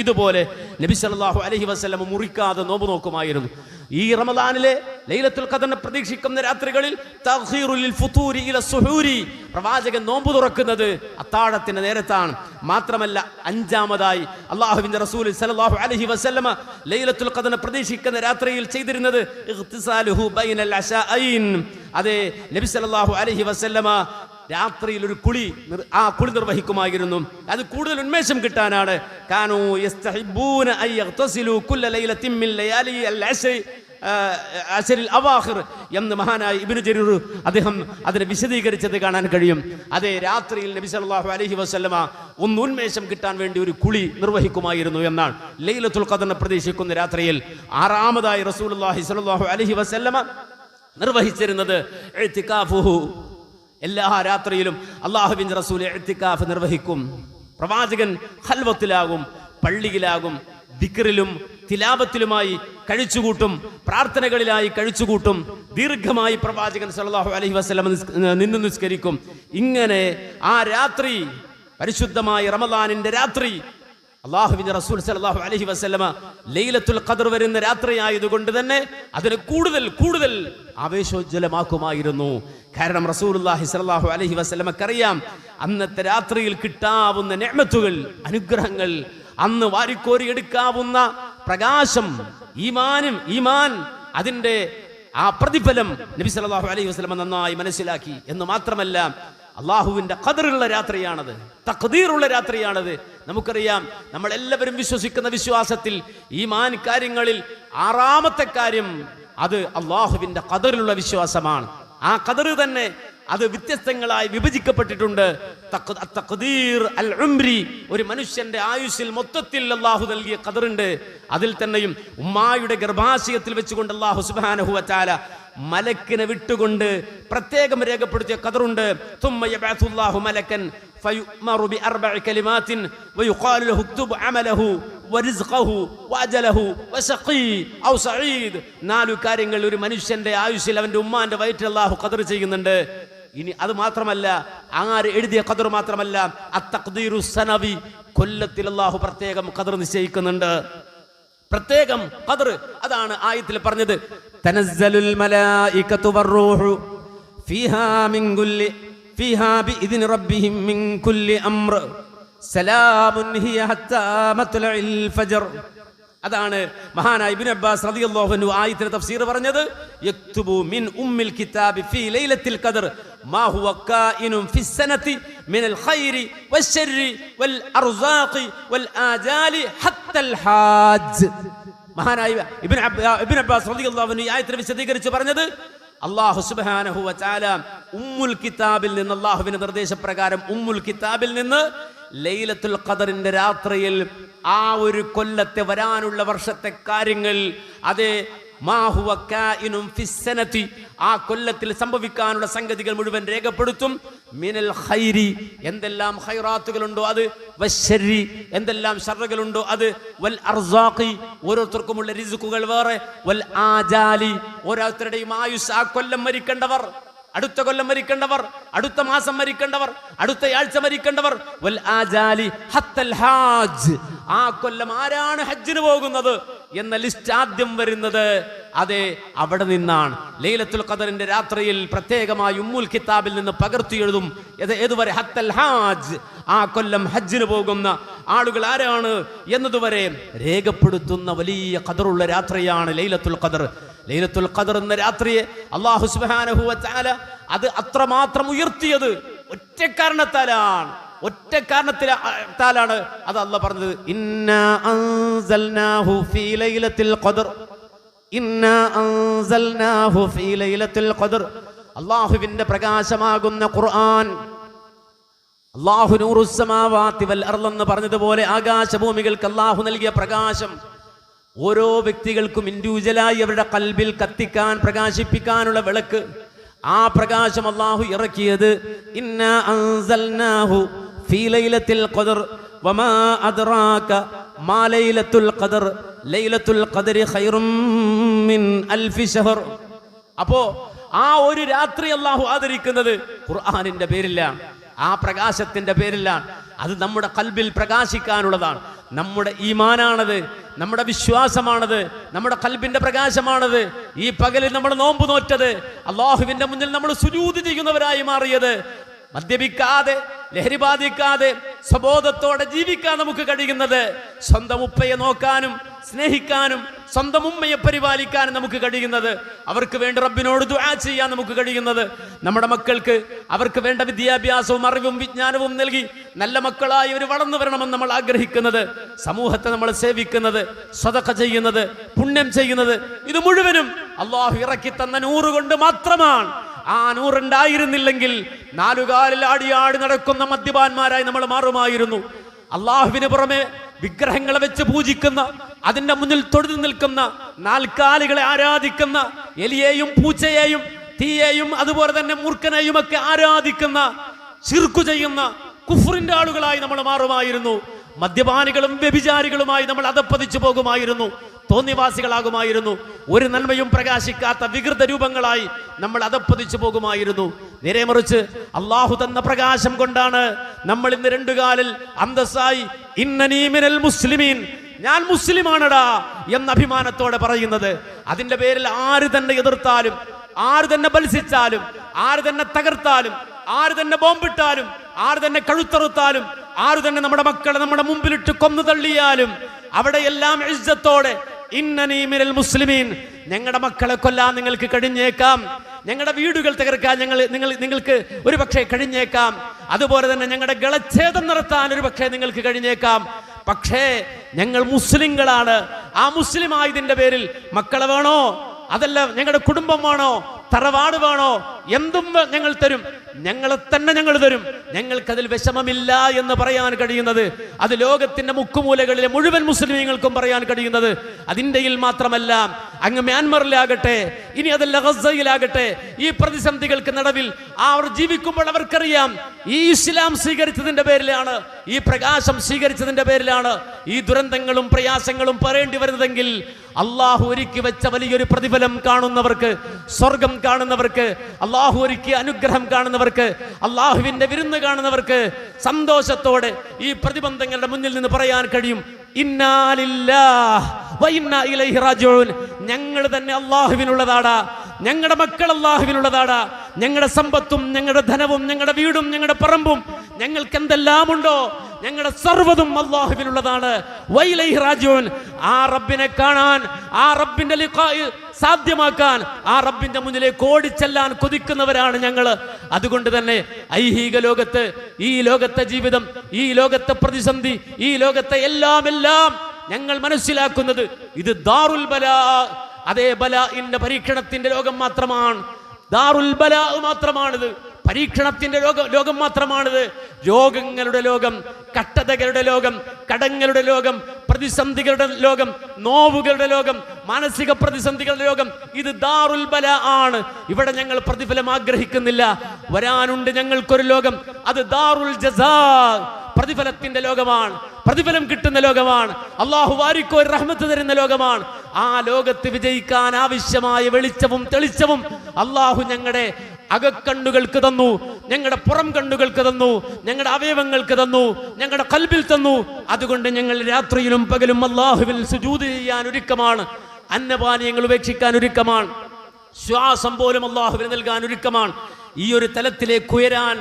ഇതുപോലെ നബി സല്ലല്ലാഹു അലൈഹി വസല്ലം മുറിക്കാതെ നോമ്പ് നോക്കുമായിരുന്നു. ഈ റമദാനിലെ ലൈലത്തുൽ ഖദറിനെ പ്രതീക്ഷിക്കുന്ന രാത്രികളിൽ തഖീറുൽ ഫുതൂരി ഇല സുഹൂരി, പ്രവാചകൻ നോമ്പ് തുറക്കുന്നത് അത്താഴത്തിന്റെ നേരത്താണ്. മാത്രമല്ല, അഞ്ചാമതായി അല്ലാഹുവിന്റെ റസൂൽ സല്ലല്ലാഹു അലൈഹി വസല്ലമ ലൈലത്തുൽ ഖദറിനെ പ്രതീക്ഷിക്കുന്ന രാത്രിയിൽ ചെയ്തിരുന്നത് ഇഖ്തിസാലുഹു ബൈനൽ അശാഅൈൻ. അതേ, നബി സല്ലല്ലാഹു അലൈഹി വസല്ലമ രാത്രിയിൽ ഒരു കുളി നിർവഹിക്കുമായിരുന്നു. അത് കൂടുതൽ ഉന്മേഷം കിട്ടാനാണ്. കാനൂ യസ്തഹിബ്ബൂന അൻ യഗ്തസിലു കുല്ല ലൈലത്തിൻ മിൻ ലയാലി അൽ അശ്റിൽ അവാഖിർ എന്ന് മഹാനായ ഇബ്നു ജരീർ അദ്ദേഹം അതിനെ വിശദീകരിച്ചത് കാണാൻ കഴിയും. അതേ, രാത്രിയിൽ നബി സല്ലല്ലാഹു അലൈഹി വസല്ലമ ഒന്ന് ഉന്മേഷം കിട്ടാൻ വേണ്ടി ഒരു കുളി നിർവഹിക്കുമായിരുന്നു എന്നാണ്. ലൈലത്തുൽ ഖദറിനെ പ്രതീക്ഷിക്കുന്ന രാത്രിയിൽ ആറാമതായി റസൂലുള്ളാഹി സ്വല്ലല്ലാഹു അലൈഹി വസല്ലമ നിർവഹിച്ചിരുന്നത് ഇഅ്തികാഫുഹു. എല്ലാ രാത്രിയിലും അല്ലാഹുവിന്റെ റസൂൽ ഇഅ്തികാഫ് നിർവഹിക്കും. പ്രവാചകൻ ഖൽവത്തിലാകും, പള്ളിയിലാകും, ദിക്റിലും തിലാവത്തിലുമായി കഴിച്ചുകൂട്ടും, പ്രാർത്ഥനകളിലായി കഴിച്ചുകൂട്ടും. ദീർഘമായി പ്രവാചകൻ സല്ലല്ലാഹു അലൈഹി വസല്ലം നിന്ന് നിസ്കരിക്കും. ഇങ്ങനെ ആ രാത്രി, പരിശുദ്ധമായ റമദാനിന്റെ രാത്രി, അല്ലാഹുവിന്റെ റസൂൽ സല്ലല്ലാഹു അലൈഹി വസല്ലമ ലൈലത്തുൽ ഖദർ വരുന്ന രാത്രിയായതുകൊണ്ട് തന്നെ അതിനെ കൂടുതൽ ആവേശോജ്വലമാക്കുമായിരുന്നു. കാരണം റസൂലുള്ളാഹി സ്വല്ലല്ലാഹു അലൈഹി വസല്ലമക്കറിയാം അന്നത്തെ രാത്രിയിൽ കിട്ടാവുന്ന നിഅമത്തുകൾ, അനുഗ്രഹങ്ങൾ, അന്ന് വാരിക്കോരി എടുക്കാവുന്ന പ്രകാശം, ഈമാൻ, അതിന്റെ ആ പ്രതിഫലം നബി സല്ലല്ലാഹു അലൈഹി വസല്ലമ നന്നായി മനസ്സിലാക്കി. എന്ന് മാത്രമല്ല, അള്ളാഹുവിന്റെ ഖദറുള്ള രാത്രിയാണത്, തഖ്ദീറുള്ള രാത്രിയാണത്. നമുക്കറിയാം, നമ്മളെല്ലാവരും വിശ്വസിക്കുന്ന വിശ്വാസത്തിൽ ഈമാൻ കാര്യങ്ങളിൽ ആറാമത്തെ കാര്യം അത് അള്ളാഹുവിന്റെ ഖദറിലുള്ള വിശ്വാസമാണ്. ആ ഖദർ തന്നെ അത് വ്യത്യസ്തങ്ങളായി വിഭജിക്കപ്പെട്ടിട്ടുണ്ട്. തഖ്ദീർ അൽ ഉംരി, ഒരു മനുഷ്യന്റെ ആയുസ്സിൽ മൊത്തത്തിൽ അല്ലാഹു നൽകിയ ഖദറുണ്ട്. അതിൽ തന്നെയും ഉമ്മായുടെ ഗർഭാശയത്തിൽ വെച്ചുകൊണ്ട് അല്ലാഹു സുബ്ഹാനഹു വ തആല മലക്കിനെ വിട്ടുകൊണ്ട് പ്രത്യേകം രേഖപ്പെടുത്തിയ ഖദറുണ്ട്. ثم يبعث الله ملكا فيؤمر بأربع كلمات ويقال له اكتب عمله ورزقه وأجله وشقي أو سعيد. 4 കാര്യങ്ങൾ ഒരു മനുഷ്യന്റെ ആയുസ്സിൽ അവന്റെ ഉമ്മാന്റെ വയറ്റിൽ അല്ലാഹു ഖദർ ചെയ്യുന്നുണ്ട്. ഇനി അത് മാത്രമല്ല, ആര് എഴുതിയ ഖദർ മാത്രമല്ല, അത്തഖ്ദീറു സനവി, കൊല്ലത്തിൽ അല്ലാഹു പ്രത്യേകം ഖദർ നിശ്ചയിക്കുന്നുണ്ട്, പ്രത്യേകം ഖദർ. അതാണ് ആയത്തിൽ പറഞ്ഞത്, തനസ്സലുൽ മലായികതു വറൂഹു ഫീഹാ ബിഇദ്നി റബ്ബിഹിം മിൻ കുല്ലി അംർ സലാമുൻ ഹിയ ഹത്താ മത്ലഇൽ ഫജ്ർ. അതാണ് മഹാനായ ഇബ്നു അബ്ബാസ് റളിയല്ലാഹു അൻഹു ആയത്തിന്റെ തഫ്സീർ പറഞ്ഞത്, യക്തുബു മിൻ ഉമ്മിൽ കിതാബി ഫീ ലൈലത്തിൽ ഖദർ മാ ഹുവ കായിനുൻ ഫിസ് സനതി മിനൽ ഖൈരി വശ്ശർരി വൽ അർസാഖി വൽ ആജാലി ഹത്തൽ ഹാജ്. മഹാനായ ഇബ്നു അബ്ബാസ് റളിയല്ലാഹു അൻഹു ആയത്തിനെ വിശദീകരിച്ച് പറഞ്ഞത്, അല്ലാഹു സുബ്ഹാനഹു വ തആല ഉമ്മുൽ കിതാബിൽ നിന്ന്, അല്ലാഹുവിന്റെ നിർദ്ദേശപ്രകാരം ഉമ്മുൽ കിതാബിൽ നിന്ന് ലൈലത്തുൽ ഖദറിന്റെ രാത്രിയിൽ ആ ഒരു കൊല്ലത്തെ വരാനുള്ള വർഷത്തെ കാര്യങ്ങൾ, അതേ മാ ഹുവ കായിനുൻ ഫിസ് സനതി, ആ കൊല്ലത്തിൽ സംഭവിക്കാനുള്ള സംഗതികൾ മുഴുവൻ രേഖപ്പെടുത്തും. മിനൽ ഖൈരി, എന്തെല്ലാം ഖൈറാത്തുകളുണ്ടോ അത്, വശ്ശർരി, എന്തെല്ലാം ശർറുകളുണ്ടോ അത്, വൽ അർസാഖി, ഓരോരുത്തർക്കുമുള്ള റിസ്കുകൾ വേറെ, വൽ ആജാലി, ഓരോരുത്തരുടെയും ആയുസ്, ആ കൊല്ലം മരിക്കേണ്ടവർ, അടുത്ത കൊല്ലം മരിക്കേണ്ടവർ, അടുത്ത മാസം മരിക്കേണ്ടവർ, അടുത്ത ആഴ്ച മരിക്കേണ്ടവർ, വൽ ആജാലി ഹത്തൽ ഹാജ്, ആ കൊല്ലം ആരാണ് ഹജ്ജിന് പോകുന്നത് എന്ന ലിസ്റ്റ് ആദ്യം വരുന്നത് അതെ അവിടെ നിന്നാണ്. ലൈലത്തുൽ ഖദറിന്റെ രാത്രിയിൽ പ്രത്യേകമായി ഉമ്മുൽ കിതാബിൽ നിന്ന് പകർത്തി എഴുതും. ഏതുവരെ? ഹത്തൽ ഹാജ്, ആ കൊല്ലം ഹജ്ജിന് പോകുന്ന ആളുകൾ ആരാണ് എന്നതുവരെ രേഖപ്പെടുത്തുന്ന വലിയ ഖദറുള്ള രാത്രിയാണ് ലൈലത്തുൽ ഖദർ. ലൈലത്തുൽ ഖദർ എന്ന രാത്രിയെ അല്ലാഹു സുബ്ഹാനഹു വ തആല അത് അത്രമാത്രം ഉയർത്തിയത് ഒറ്റ കാരണത്താലാണ്. അത് അല്ലാഹ് പറഞ്ഞത്, ഇന്നാ അൻസൽനാഹു ഫീ ലൈലത്തിൽ ഖദർ, ഇന്നാ അൻസൽനാഹു ഫീ ലൈലത്തിൽ ഖദർ. അല്ലാഹുവിന്റെ പ്രകാശമാകുന്ന ഖുർആൻ, അല്ലാഹു നൂറുസ് സമാവാതി വൽ അർള് എന്ന് പറഞ്ഞതുപോലെ ആകാശഭൂമികൾക്ക് അല്ലാഹു നൽകിയ പ്രകാശം ഓരോ വ്യക്തികൾക്കും ഇൻഡിവിജ്വലായി അവരുടെ ഖൽബിൽ കത്തിക്കാൻ, പ്രകാശിപ്പിക്കാനുള്ള വിളക്ക്, ആ പ്രകാശം അല്ലാഹു ഇറക്കിയത് ഇന്നാ അൻസൽനാഹു ഫീ ലൈലത്തിൽ ഖദർ വമാ അദ്റാക മാ ലൈലത്തുൽ ഖദർ ലൈലത്തുൽ ഖദരി ഖൈറും മിൻ അൽഫി ശഹർ. അപ്പോ ആ ഒരു രാത്രി അല്ലാഹു ആദരിക്കുന്നത് ഖുർആനിന്റെ പേരിലാണ്, ആ പ്രകാശത്തിന്റെ പേരിലാണ്. അത് നമ്മുടെ ഖൽബിൽ പ്രകാശിക്കാനുള്ളതാണ്. നമ്മുടെ ഈമാനാണത്, നമ്മുടെ വിശ്വാസമാണത്, നമ്മുടെ ഖൽബിന്റെ പ്രകാശമാണത്. ഈ പകലിൽ നമ്മൾ നോമ്പ് നോറ്റത്, അല്ലാഹുവിന്റെ മുന്നിൽ നമ്മൾ സുജൂദ് ചെയ്യുന്നവരായി മാറിയത്, മദ്യപിക്കാതെ, ലഹരി ബാധിക്കാതെ, സ്വബോധത്തോടെ ജീവിക്കാൻ നമുക്ക് കഴിയുന്നത്, സ്വന്തം ഉപ്പയെ നോക്കാനും സ്നേഹിക്കാനും സ്വന്തം ഉമ്മയെ പരിപാലിക്കാനും നമുക്ക് കഴിയുന്നത്, അവർക്ക് വേണ്ടി റബ്ബിനോട് ദുആ ചെയ്യാൻ നമുക്ക് കഴിയുന്നത്, നമ്മുടെ മക്കൾക്ക് അവർക്ക് വേണ്ട വിദ്യാഭ്യാസവും അറിവും വിജ്ഞാനവും നൽകി നല്ല മക്കളായി അവർ വളർന്നു വരണമെന്ന് നമ്മൾ ആഗ്രഹിക്കുന്നത്, സമൂഹത്തെ നമ്മൾ സേവിക്കുന്നത്, സദഖ ചെയ്യുന്നത്, പുണ്യം ചെയ്യുന്നത്, ഇത് മുഴുവനും അല്ലാഹു ഇറക്കി തന്ന നൂറ് കൊണ്ട് മാത്രമാണ്. ആ നൂറുണ്ടായിരുന്നില്ലെങ്കിൽ നാലുകാലിൽ ആടിയാടി നടക്കുന്ന മദ്യപാന്മാരായി നമ്മൾ മാറുമായിരുന്നു. അള്ളാഹുവിന് പുറമെ വിഗ്രഹങ്ങളെ വെച്ച് പൂജിക്കുന്ന, അതിന്റെ മുന്നിൽ തൊഴുതു നിൽക്കുന്ന, നാൽക്കാലികളെ ആരാധിക്കുന്ന, എലിയെയും പൂച്ചയെയും തീയെയും അതുപോലെ തന്നെ മൂർഖനെയും ഒക്കെ ആരാധിക്കുന്ന, ശിർക്ക് ചെയ്യുന്ന കുഫ്റിന്റെ ആളുകളായി നമ്മൾ മാറുമായിരുന്നു. മദ്യപാനികളും വ്യഭിചാരികളുമായി നമ്മൾ അധപ്പതിച്ചു പോകുമായിരുന്നു, തോന്നിവാസികളാകുമായിരുന്നു. ഒരു നന്മയും പ്രകാശിക്കാത്ത വികൃത രൂപങ്ങളായി നമ്മൾ അധപ്പതിച്ചു പോകുമായിരുന്നു. നേരെ മറിച്ച് അള്ളാഹു തന്ന പ്രകാശം കൊണ്ടാണ് നമ്മൾ ഇന്ന് രണ്ടുകാലിൽ അന്തസ്സായി ഇന്നനീ മിനൽ മുസ്ലിമീൻ, ഞാൻ മുസ്ലിമാണടാ എന്ന അഭിമാനത്തോടെ പറയുന്നത്. അതിന്റെ പേരിൽ ആര് തന്നെ എതിർത്താലും, ആര് തന്നെ ബത്സിച്ചാലും, ആര് തന്നെ തകർത്താലും, ആര് തന്നെ ബോംബിട്ടാലും, ആര് തന്നെ കഴുത്തറുത്താലും, ആര് തന്നെ നമ്മുടെ മക്കളെ നമ്മുടെ മുമ്പിലിട്ട് കൊന്നു തള്ളിയാലും അവിടെയെല്ലാം ഇസ്സത്തോടെ ഇന്നനീ മിനൽ മുസ്ലിമീൻ, ഞങ്ങളുടെ മക്കളെ കൊല്ലാൻ നിങ്ങൾക്ക് കഴിഞ്ഞേക്കാം, ഞങ്ങളുടെ വീടുകൾ തകർക്കാൻ നിങ്ങൾക്ക് ഒരു പക്ഷേ കഴിഞ്ഞേക്കാം, അതുപോലെ തന്നെ ഞങ്ങളുടെ ഗളച്ഛേദം നടത്താൻ ഒരു പക്ഷേ നിങ്ങൾക്ക് കഴിഞ്ഞേക്കാം, പക്ഷേ ഞങ്ങൾ മുസ്ലിങ്ങളാണ്. ആ മുസ്ലിം ആയതിന്റെ പേരിൽ മക്കളെ വേണോ, അതല്ല ഞങ്ങളുടെ കുടുംബം വേണോ, തറവാട് വേണോ, എന്തും ഞങ്ങൾ തരും, ഞങ്ങളെ തന്നെ ഞങ്ങൾ തരും, ഞങ്ങൾക്കതിൽ വിഷമമില്ല എന്ന് പറയാൻ കഴിയുന്നത്, അത് ലോകത്തിന്റെ മുക്കുമൂലകളിലെ മുഴുവൻ മുസ്ലിമീങ്ങൾക്കും പറയാൻ കഴിയുന്നത് അത് ഇന്ത്യയിൽ മാത്രമല്ല, അങ്ങ് മ്യാൻമറിലാകട്ടെ, ഇനി അതല്ല ഗസയിലാകട്ടെ, ഈ പ്രതിസന്ധികൾക്ക് നടുവിൽ അവർ ജീവിക്കുമ്പോൾ അവർക്കറിയാം ഈ ഇസ്ലാം സ്വീകരിച്ചതിന്റെ പേരിലാണ്, ഈ പ്രകാശം സ്വീകരിച്ചതിന്റെ പേരിലാണ് ഈ ദുരന്തങ്ങളും പ്രയാസങ്ങളും പറയേണ്ടി വരുന്നതെങ്കിൽ അള്ളാഹു ഒരുക്കി വെച്ച വലിയൊരു പ്രതിഫലം കാണുന്നവർക്ക്, സ്വർഗം കാണുന്നവർക്ക്, അള്ളാഹു ഒരുക്കിയ അനുഗ്രഹം കാണുന്നവർക്ക്, അള്ളാഹുവിന്റെ വിരുന്ന് കാണുന്നവർക്ക് സന്തോഷത്തോടെ ഈ പ്രതിബന്ധങ്ങളുടെ മുന്നിൽ നിന്ന് പറയാൻ കഴിയും, ഇന്നാ ലില്ലാഹി വ ഇന്നാ ഇലൈഹി റാജിഊൻ. ഞങ്ങൾ തന്നെ അള്ളാഹുവിനുള്ളതാടാ, ഞങ്ങളുടെ മക്കൾ അള്ളാഹുവിനുള്ളതാടാ, ഞങ്ങളുടെ സമ്പത്തും ഞങ്ങളുടെ ധനവും ഞങ്ങളുടെ വീടും ഞങ്ങളുടെ പറമ്പും ഞങ്ങൾക്ക് എന്തെല്ലാം ഉണ്ടോ ഞങ്ങളുടെ സർവ്വതും അള്ളാഹുവിനുള്ളതാണ്. വഇലൈഹി റാജിഊൻ. ആ റബ്ബിനെ കാണാൻ, ആ റബ്ബിന്റെ ലിഖാഇ സാധ്യമാക്കാൻ, ആ റബ്ബിന്റെ മുന്നിലേക്ക് ഓടിച്ചെല്ലാൻ കൊതിക്കുന്നവരാണ് ഞങ്ങൾ. അതുകൊണ്ട് തന്നെ ഐഹിക ലോകത്ത്, ഈ ലോകത്തെ ജീവിതം, ഈ ലോകത്തെ പ്രതിസന്ധി, ഈ ലോകത്തെ എല്ലാം ഞങ്ങൾ മനസ്സിലാക്കുന്നത് ഇത് ദാറുൽ ബലാ, അതേ ബലാഇന്റെ പരീക്ഷണത്തിന്റെ ലോകം മാത്രമാണ്. ദാറുൽ ബലാ മാത്രമാണിത്, പരീക്ഷണത്തിന്റെ ലോകം മാത്രമാണിത്. രോഗങ്ങളുടെ ലോകം, കട്ടതകളുടെ ലോകം, കടങ്ങളുടെ ലോകം, പ്രതിസന്ധികളുടെ ലോകം, നോവുകളുടെ ലോകം, മാനസിക പ്രതിസന്ധികളുടെ ലോകം, ഇത് ദാറുൽ ബലാ ആണ്. ഇവിടെ ഞങ്ങൾ പ്രതിഫലം ആഗ്രഹിക്കുന്നില്ല. വരാനുണ്ട് ഞങ്ങൾക്കൊരു ലോകം, അത് ദാറുൽ ജസാ, പ്രതിഫലത്തിന്റെ ലോകമാണ്, പ്രതിഫലം കിട്ടുന്ന ലോകമാണ്, അള്ളാഹു വാരിക്കോരി റഹ്മത്ത് തരുന്ന ലോകമാണ്. ആ ലോകത്ത് വിജയിക്കാൻ ആവശ്യമായ വെളിച്ചവും തെളിച്ചവും അള്ളാഹു ഞങ്ങളുടെ അകക്കണ്ണുകൾക്ക് തന്നു, ഞങ്ങളുടെ പുറം കണ്ണുകൾക്ക് തന്നു, ഞങ്ങളുടെ അവയവങ്ങൾക്ക് തന്നു, ഞങ്ങളുടെ ഖൽബിൽ തന്നു. അതുകൊണ്ട് ഞങ്ങൾ രാത്രിയിലും പകലും അള്ളാഹുവിൽ സുജൂദ് ചെയ്യാൻ ഒരുക്കമാണ്, അന്നപാനീയങ്ങൾ ഉപേക്ഷിക്കാൻ ഒരുക്കമാണ്, ശ്വാസം പോലും അള്ളാഹുവിന് നൽകാൻ ഒരുക്കമാണ്. ഈ ഒരു തലത്തിലേക്ക് ഉയരാൻ,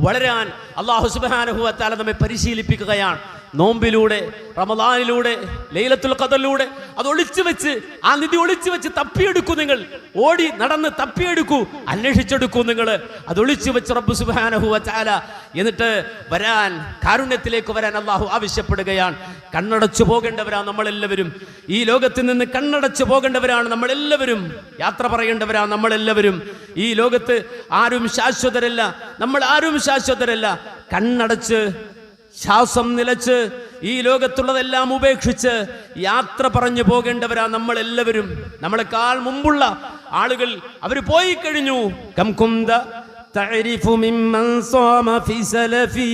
വളരാൻ അല്ലാഹു സുബ്ഹാനഹു വ തആല നമ്മെ പരിശീലിപ്പിക്കുകയാണ്. നോമ്പിലൂടെ, റമദാനിലൂടെ, ലൈലത്തുൽ ഖദറിലൂടെ അത് ഒളിച്ചു വെച്ച്, ആ നിധി ഒളിച്ചു വെച്ച് തപ്പിയെടുക്കൂ. നിങ്ങൾ ഓടി നടന്ന് തപ്പിയെടുക്കൂ, അന്വേഷിച്ചെടുക്കൂ. നിങ്ങൾ അത് ഒളിച്ചു വെച്ച് റബ്ബ് സുബ്ഹാനഹു വ തആല എന്നിട്ട് വരാൻ, കാരുണ്യത്തിലേക്ക് വരാൻ അല്ലാഹു ആവശ്യപ്പെടുകയാണ്. കണ്ണടച്ചു പോകേണ്ടവരാണ് നമ്മളെല്ലാവരും, ഈ ലോകത്ത് നിന്ന് കണ്ണടച്ചു പോകേണ്ടവരാണ് നമ്മളെല്ലാവരും, യാത്ര പറയേണ്ടവരാണ് നമ്മളെല്ലാവരും. ഈ ലോകത്ത് ആരും ശാശ്വതരല്ല, നമ്മൾ ആരും ശാശ്വതരല്ല. കണ്ണടച്ച്, ശ്വാസം നിലച്ച്, ഈ ലോകത്തുള്ളതെല്ലാം ഉപേക്ഷിച്ച് യാത്ര പറഞ്ഞു പോകേണ്ടവരാ നമ്മളെല്ലാവരും. നമ്മളെക്കാൾ മുമ്പുള്ള ആളുകൾ അവർ പോയി കഴിഞ്ഞു. കം കുന്ത തഅരിഫു മിമ്മൻ സാമ ഫി സലഫി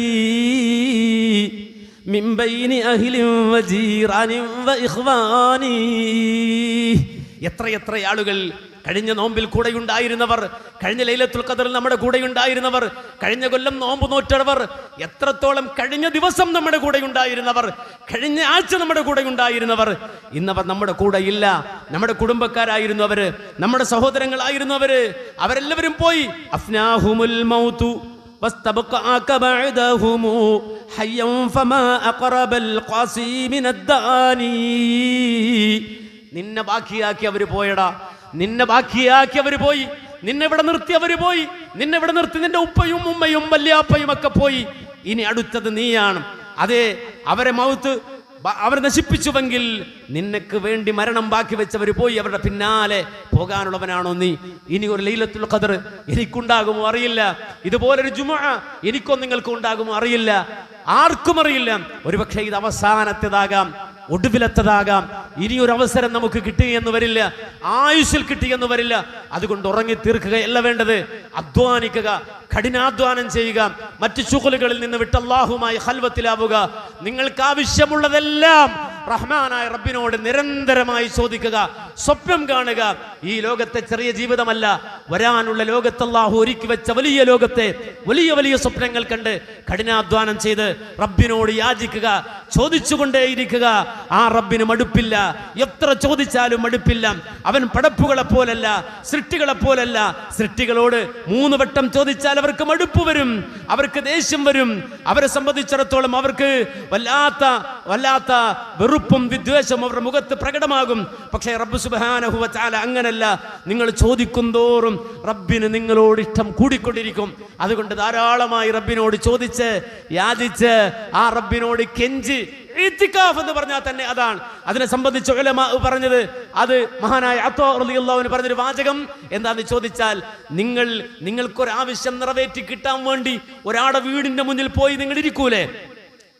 മിൻ ബൈനി അഹ്ലിൻ വജീറാനിൻ വഇഖ്വാനി. എത്ര ആളുകൾ കഴിഞ്ഞ നോമ്പിൽ കൂടെയുണ്ടായിരുന്നവർ, കഴിഞ്ഞ ലൈലത്തുൽ ഖദറിൽ നമ്മുടെ കൂടെയുണ്ടായിരുന്നവർ, കഴിഞ്ഞ കൊല്ലം നോമ്പ് നോറ്റവർ, എത്രത്തോളം കഴിഞ്ഞ ദിവസം നമ്മുടെ കൂടെയുണ്ടായിരുന്നവർ, കഴിഞ്ഞ ആഴ്ച നമ്മുടെ കൂടെയുണ്ടായിരുന്നവർ, ഇന്നവർ നമ്മുടെ കൂടെ ഇല്ല. നമ്മുടെ കുടുംബക്കാരായിരുന്നു അവര്, നമ്മുടെ സഹോദരങ്ങളായിരുന്നു അവര്, അവരെല്ലാവരും പോയി. അഫ്നാഹുമുൽ മൗതു വസ്തബഖഅക ബഅദഹുമു ഹയ്യൻ ഫമാ അഖറബൽ ഖാസി മിനദ്ദാനി. നിന്നെ ബാക്കിയാക്കി അവർ പോയടാ, നിന്നെ ബാക്കിയാക്കി അവർ പോയി, നിന്നെ ഇവിടെ നിർത്തി അവർ പോയി, നിന്നെ ഇവിടെ നിർത്തി നിന്റെ ഉപ്പയും ഉമ്മയും വല്യാപ്പയും ഒക്കെ പോയി. ഇനി അടുത്തത് നീയാണ്. അതെ, അവരെ മൗത്ത് അവർ നശിപ്പിച്ചുവെങ്കിൽ നിനക്ക് വേണ്ടി മരണം ബാക്കി വെച്ചവർ പോയി, അവരുടെ പിന്നാലെ പോകാനുള്ളവനാണോ നീ? ഇനി ഒരു ലൈലത്തുൽ ഖദർ എനിക്കുണ്ടാകുമോ അറിയില്ല, ഇതുപോലൊരു ജുമുഅ എനിക്കോ നിങ്ങൾക്കും ഉണ്ടാകുമോ അറിയില്ല, ആർക്കും അറിയില്ല. ഒരുപക്ഷെ ഇത് അവസാനത്തേതാകാം, ഒടുവിലത്തതാകാം. ഇനിയൊരു അവസരം നമുക്ക് കിട്ടുകയെന്ന് വരില്ല, ആയുസ്സിൽ കിട്ടിയെന്ന് വരില്ല. അതുകൊണ്ട് ഉറങ്ങി തീർക്കുകയല്ല വേണ്ടത്, അധ്വാനിക്കുക, കഠിനാധ്വാനം ചെയ്യുക, മറ്റു ശുഗലുകളിൽ നിന്ന് വിട്ട് അല്ലാഹുമായി ഖൽവത്തിലാവുക. നിങ്ങൾക്ക് ആവശ്യമുള്ളതെല്ലാം റഹ്മാനായ റബ്ബിനോട് നിരന്തരമായി ചോദിക്കുക, സ്വപ്നം കാണുക. ഈ ലോകത്തെ ചെറിയ ജീവിതമല്ല, വരാനുള്ള ലോകത്ത് അല്ലാഹു ഒരുക്കി വെച്ച വലിയ ലോകത്തെ വലിയ വലിയ സ്വപ്നങ്ങൾ കണ്ട് കഠിനാധ്വാനം ചെയ്ത് റബ്ബിനോട് യാചിക്കുക, ചോദിച്ചുകൊണ്ടേയിരിക്കുക. ആ റബ്ബിന് മടുപ്പില്ല, എത്ര ചോദിച്ചാലും മടുപ്പില്ല. അവൻ പടപ്പുകളെ പോലല്ല, സൃഷ്ടികളെ പോലല്ല. സൃഷ്ടികളോട് 3 വട്ടം ചോദിച്ചാൽ അവർക്ക് മടുപ്പ് വരും, അവർക്ക് ദേഷ്യം വരും. അവരെ സംബന്ധിച്ചിടത്തോളം അവർക്ക് വല്ലാത്ത വെറുപ്പും വിദ്വേഷവും അവരുടെ മുഖത്ത് പ്രകടമാകും. പക്ഷേ റബ്ബ് സുബ്ഹാനഹു വ തആല അങ്ങനെ അങ്ങനല്ല, നിങ്ങൾ ചോദിക്കും തോറും റബ്ബിന് നിങ്ങളോട് ഇഷ്ടം കൂടിക്കൊണ്ടിരിക്കും. അതുകൊണ്ട് ധാരാളമായി റബ്ബിനോട് ചോദിച്ച് യാചിച്ച് ആ റബ്ബിനോട് കെഞ്ചി. ഇത്തികാഫ് എന്ന് പറഞ്ഞാൽ തന്നെ അതാണ്. അതിനെ സംബന്ധിച്ച് ഉലമാ പറഞ്ഞത്, അത് മഹാനായ അത്വാ റളിയല്ലാഹു അൻഹു പറഞ്ഞൊരു വാചകം എന്താന്ന് ചോദിച്ചാൽ, നിങ്ങൾക്കൊരാവശ്യം നിറവേറ്റി കിട്ടാൻ വേണ്ടി ഒരാളുടെ വീടിന്റെ മുന്നിൽ പോയി നിങ്ങൾ ഇരിക്കൂലേ,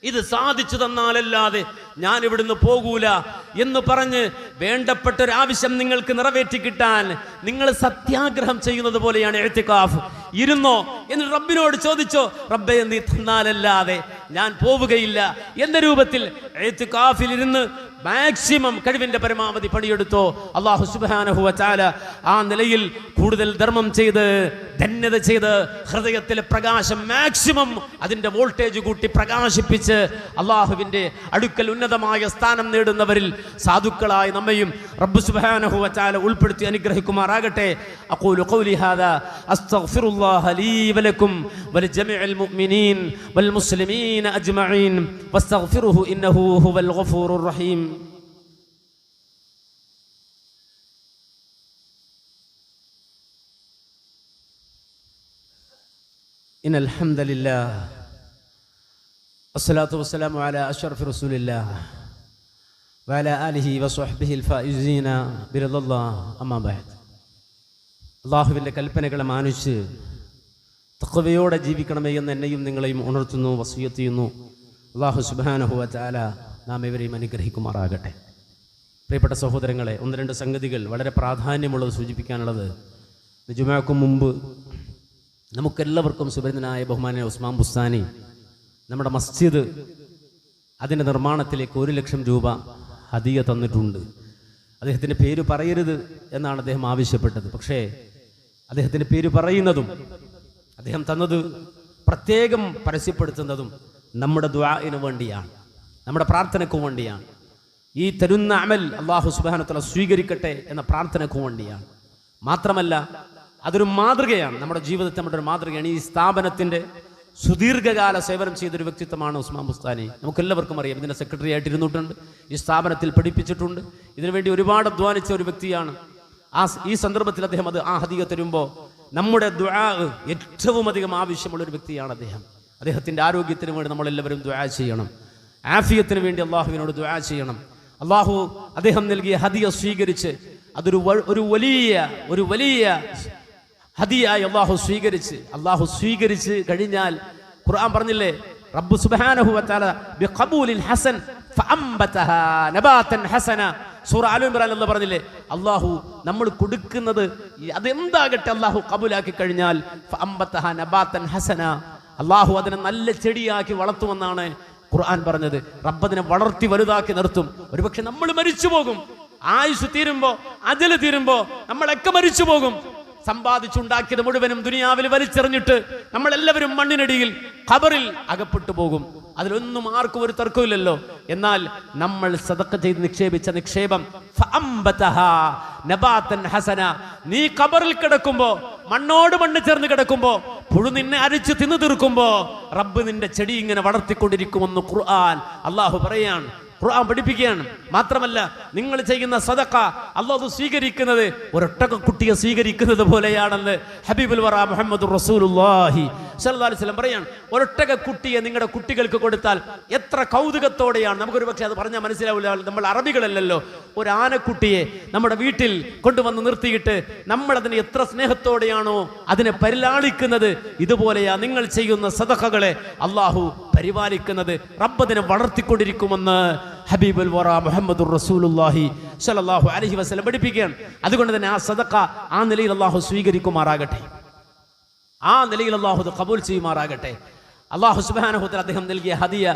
ഇത് സാധിച്ചു തന്നാലല്ലാതെ ഞാൻ ഇവിടുന്ന് പോകൂല എന്ന് പറഞ്ഞ് വേണ്ടപ്പെട്ട ഒരു ആവശ്യം നിങ്ങൾക്ക് നിറവേറ്റി കിട്ടാൻ നിങ്ങൾ സത്യാഗ്രഹം ചെയ്യുന്നത് പോലെയാണ് ഇഅ്തികാഫ്. ഇരുന്നോ എന്നിട്ട് റബ്ബിനോട് ചോദിച്ചോ, റബ്ബേ നീ തന്നാലല്ലാതെ ഞാൻ പോവുകയില്ല എന്ന രൂപത്തിൽ ഇഅ്തികാഫിൽ ഇരുന്ന് മാക്സിമം കഴിവിന്റെ പരമാവധി പണിയെടുത്തോ. അല്ലാഹു സുബ്ഹാനഹു വ തആല ആ നിലയിൽ കൂടുതൽ ധർമ്മം ചെയ്ത് ധന്യത ചെയ്ത് ഹൃദയത്തിലെ പ്രകാശം മാക്സിമം അതിന്റെ വോൾട്ടേജ് കൂട്ടി പ്രകാശിപ്പിച്ച് അല്ലാഹുവിന്റെ അടുക്കൽ ഉന്നതമായ സ്ഥാനം നേടുന്നവരിൽ സാധുക്കളായി നമ്മയും റബ്ബ് സുബ്ഹാനഹു വ തആല ഉൾപ്പെടുത്തി അനുഗ്രഹിക്കുമാറാകട്ടെ. അഖൂലു ഖൗലി ഹാദാ അസ്തഗ്ഫിറുല്ലാഹ ലീ വലക്കും വലിജമീഇൽ മുഅ്മിനീൻ വൽ മുസ്ലിമീന അജ്മഈൻ വസ്തഗ്ഫിറുഹു ഇന്നഹു ഹുവൽ ഗഫൂറുർ റഹീം. إن الحمد لله والصلاة والسلام على أشرف رسول الله وعلى آله وصحبه الفائزين برضا الله أما بعد. അള്ളാഹുവിൻ്റെ കൽപ്പനകളെ മാനിച്ച് തഖ്വയോടെ ജീവിക്കണമേ എന്ന് എന്നെയും നിങ്ങളെയും ഉണർത്തുന്നു, വസിയ്യത്ത് ചെയ്യുന്നു. അല്ലാഹു സുബ്ഹാനഹു വ തആല നാം ഇവരെയും അനുഗ്രഹിക്കുമാറാകട്ടെ. പ്രിയപ്പെട്ട സഹോദരങ്ങളെ, ഒന്ന് രണ്ട് സംഗതികൾ വളരെ പ്രാധാന്യമുള്ളത് സൂചിപ്പിക്കാനുള്ളത്. ജുമുഅക്ക് മുമ്പ് നമുക്കെല്ലാവർക്കും സുപരിചിതനായ ബഹുമാനനായ ഉസ്മാൻ ബുസ്താനി നമ്മുടെ മസ്ജിദ് അതിൻ്റെ നിർമ്മാണത്തിലേക്ക് 1 ലക്ഷം രൂപ ഹദിയ തന്നിട്ടുണ്ട്. അദ്ദേഹത്തിൻ്റെ പേര് പറയരുത് എന്നാണ് അദ്ദേഹം ആവശ്യപ്പെട്ടത്. പക്ഷേ അദ്ദേഹത്തിൻ്റെ പേര് പറയുന്നതും അദ്ദേഹം തന്നത് പ്രത്യേകം പരസ്യപ്പെടുത്തുന്നതും നമ്മുടെ ദുആഇന് വേണ്ടിയാണ്, നമ്മുടെ പ്രാർത്ഥനയ്ക്ക് വേണ്ടിയാണ്. ഈ തരുന്ന അമൽ അല്ലാഹു സുബ്ഹാനഹു വ തആല സ്വീകരിക്കട്ടെ എന്ന പ്രാർത്ഥനയ്ക്ക് വേണ്ടിയാണ്. മാത്രമല്ല അതൊരു മാതൃകയാണ്, നമ്മുടെ ജീവിതത്തിൽ നമ്മുടെ ഒരു മാതൃകയാണ്. ഈ സ്ഥാപനത്തിൻ്റെ സുദീർഘകാല സേവനം ചെയ്തൊരു വ്യക്തിത്വമാണ് ഉസ്മാൻ ബുസ്താനി. നമുക്കെല്ലാവർക്കും അറിയാം, ഇതിൻ്റെ സെക്രട്ടറി ആയിട്ട് ഇരുന്നിട്ടുണ്ട്, ഈ സ്ഥാപനത്തിൽ പഠിപ്പിച്ചിട്ടുണ്ട്, ഇതിനുവേണ്ടി ഒരുപാട് അധ്വാനിച്ച ഒരു വ്യക്തിയാണ്. ഈ സന്ദർഭത്തിൽ അദ്ദേഹം ആ ഹദിയ തരുമ്പോൾ നമ്മുടെ ദുആ ഏറ്റവും അധികം ആവശ്യമുള്ള ഒരു വ്യക്തിയാണ് അദ്ദേഹം. അദ്ദേഹത്തിൻ്റെ ആരോഗ്യത്തിന് വേണ്ടി നമ്മളെല്ലാവരും ദുആ ചെയ്യണം, ആഫിയത്തിന് വേണ്ടി അള്ളാഹുവിനോട് ദുആ ചെയ്യണം. അള്ളാഹു അദ്ദേഹം നൽകിയ ഹദിയ സ്വീകരിച്ച് അതൊരു വലിയ ഹദിയായി അള്ളാഹു സ്വീകരിച്ച് കഴിഞ്ഞാൽ ഖുർആൻ പറഞ്ഞില്ലേ, റബ്ബ് സുബ്ഹാനഹു വ തആല ബിഖബൂലിൽ ഹസൻ ഫഅംബതഹാ നബാതൻ ഹസന. സൂറ ആൽ ഇംറാൻ അല്ലാഹു പറഞ്ഞില്ലേ, അള്ളാഹു നമ്മൾ കൊടുക്കുന്നത് അതെന്താകട്ടെ അള്ളാഹു കബൂലാക്കി കഴിഞ്ഞാൽ ഫഅംബതഹാ നബാതൻ ഹസന, അള്ളാഹു അതിനെ നല്ല ചെടിയാക്കി വളർത്തുമെന്നാണ് ഖുർആൻ പറഞ്ഞത്. റബ്ബ് അതിനെ വളർത്തി വലുതാക്കി നിർത്തും. ഒരുപക്ഷെ നമ്മൾ മരിച്ചു പോകും, ആയുസ് തീരുമ്പോ അജല് തീരുമ്പോ നമ്മളൊക്കെ മരിച്ചു പോകും. സമ്പാദിച്ചുണ്ടാക്കിയത് മുഴുവനും ദുനിയാവിൽ വലിച്ചെറിഞ്ഞിട്ട് നമ്മളെല്ലാവരും മണ്ണിനടിയിൽ ഖബറിൽ അകപ്പെട്ടു പോകും. അതിലൊന്നും ആർക്കും ഒരു തർക്കമില്ലല്ലോ. എന്നാൽ നമ്മൾ സദഖ ചെയ്ത് നിക്ഷേപിച്ച നിക്ഷേപം ഫഅംബതഹാ നബാതൻ ഹസന, നീ ഖബറിൽ കിടക്കുമ്പോ മണ്ണോട് മണ്ണ് ചേർന്ന് കിടക്കുമ്പോ പുഴു നിന്നെ അരിച്ചു തിന്നു തീർക്കുമ്പോ റബ്ബ് നിന്റെ ചെടി ഇങ്ങനെ വളർത്തിക്കൊണ്ടിരിക്കുമെന്ന് ഖുർആൻ അല്ലാഹു പറയാണ്, ഖുർആൻ പഠിപ്പിക്കുകയാണ്. മാത്രമല്ല നിങ്ങൾ ചെയ്യുന്ന സദഖ അല്ലാഹു സ്വീകരിക്കുന്നത് ഒരൊട്ടകക്കുട്ടിയെ സ്വീകരിക്കുന്നത് പോലെയാണെന്ന് ഹബീബുൽ വറ മുഹമ്മദുർ റസൂലുള്ളാഹി സ്വല്ലല്ലാഹു അലൈഹി വസല്ലം പറയാണ്. ഒരൊട്ടകക്കുട്ടിയെ നിങ്ങളുടെ കുട്ടികൾക്ക് കൊടുത്താൽ എത്ര കൗതുകത്തോടെയാണ്. നമുക്കൊരു പക്ഷേ അത് പറഞ്ഞാൽ മനസ്സിലാവില്ല, നമ്മൾ അറബികളല്ലല്ലോ. ഒരു ആനക്കുട്ടിയെ നമ്മുടെ വീട്ടിൽ കൊണ്ടുവന്ന് നിർത്തിയിട്ട് നമ്മൾ അതിനെ എത്ര സ്നേഹത്തോടെയാണോ അതിനെ പരിലാളിക്കുന്നത്, ഇതുപോലെയാ നിങ്ങൾ ചെയ്യുന്ന സദഖകളെ അല്ലാഹു പരിപാലിക്കുന്നത്. റബ്ബ് അതിനെ വളർത്തിക്കൊണ്ടിരിക്കുമെന്ന് ഹബീബുൽ വറ മുഹമ്മദുർ റസൂലുള്ളാഹി സ്വല്ലല്ലാഹു അലൈഹി വസല്ലം പഠിപ്പിക്കുകയാണ്. അതുകൊണ്ട് തന്നെ ആ സദഖ ആ നിലയിൽ അല്ലാഹു സ്വീകരിക്കുമാറാകട്ടെ, ആ നിലയിൽ അല്ലാഹു അത് ഖബൂൽ ചെയ്യുമാറാകട്ടെ. അല്ലാഹു സുബ്ഹാനഹു വ തആല അദ്ദേഹം നൽകിയ ഹദിയ,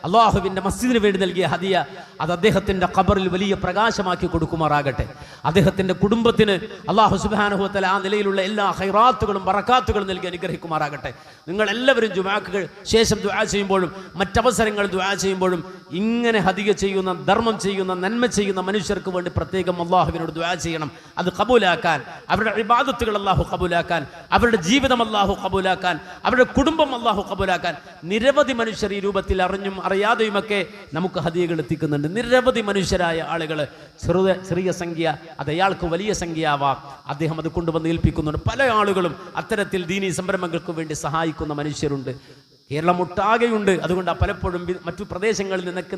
അല്ലാഹുവിൻ്റെ മസ്ജിദിന് വേണ്ടി നൽകിയ ഹദിയ, അത് അദ്ദേഹത്തിൻ്റെ ഖബറിൽ വലിയ പ്രകാശമാക്കി കൊടുക്കുമാറാകട്ടെ. അദ്ദേഹത്തിൻ്റെ കുടുംബത്തിന് അല്ലാഹു സുബ്ഹാനഹു വ തആല ആ നിലയിലുള്ള എല്ലാ ഖൈറാത്തുകളും ബറകാത്തുകളും നൽകി അനുഗ്രഹിക്കുമാറാകട്ടെ. നിങ്ങൾ എല്ലാവരും ജുമുഅക്ക് ശേഷം ദുആ ചെയ്യുമ്പോഴും മറ്റവസരങ്ങൾ ദുആ ചെയ്യുമ്പോഴും ഇങ്ങനെ ഹദിയ ചെയ്യുന്ന, ധർമ്മം ചെയ്യുന്ന, നന്മ ചെയ്യുന്ന മനുഷ്യർക്ക് വേണ്ടി പ്രത്യേകം അള്ളാഹുവിനോട് ദുആ ചെയ്യണം. അത് കബൂലാക്കാൻ, അവരുടെ ഇബാദത്തുകൾ അള്ളാഹു കബൂലാക്കാൻ, അവരുടെ ജീവിതം അള്ളാഹു കബൂലാക്കാൻ, അവരുടെ കുടുംബം അള്ളാഹു കബൂലാക്കാൻ. നിരവധി മനുഷ്യർ ഈ രൂപത്തിൽ അറിഞ്ഞും അറിയാതെയുമൊക്കെ നമുക്ക് ഹദിയകൾ എത്തിക്കുന്നുണ്ട്. നിരവധി മനുഷ്യരായ ആളുകൾ, ചെറിയ സംഖ്യ അത് അയാൾക്ക് വലിയ സംഖ്യ ആവാം, അദ്ദേഹം അത് കൊണ്ടുവന്ന് ഏൽപ്പിക്കുന്നുണ്ട്. പല ആളുകളും അത്തരത്തിൽ ദീനീ സംരംഭങ്ങൾക്ക് വേണ്ടി സഹായിക്കുന്ന മനുഷ്യരുണ്ട്, കേരളം ഒട്ടാകെയുണ്ട്. അതുകൊണ്ട് പലപ്പോഴും മറ്റു പ്രദേശങ്ങളിൽ നിന്നൊക്കെ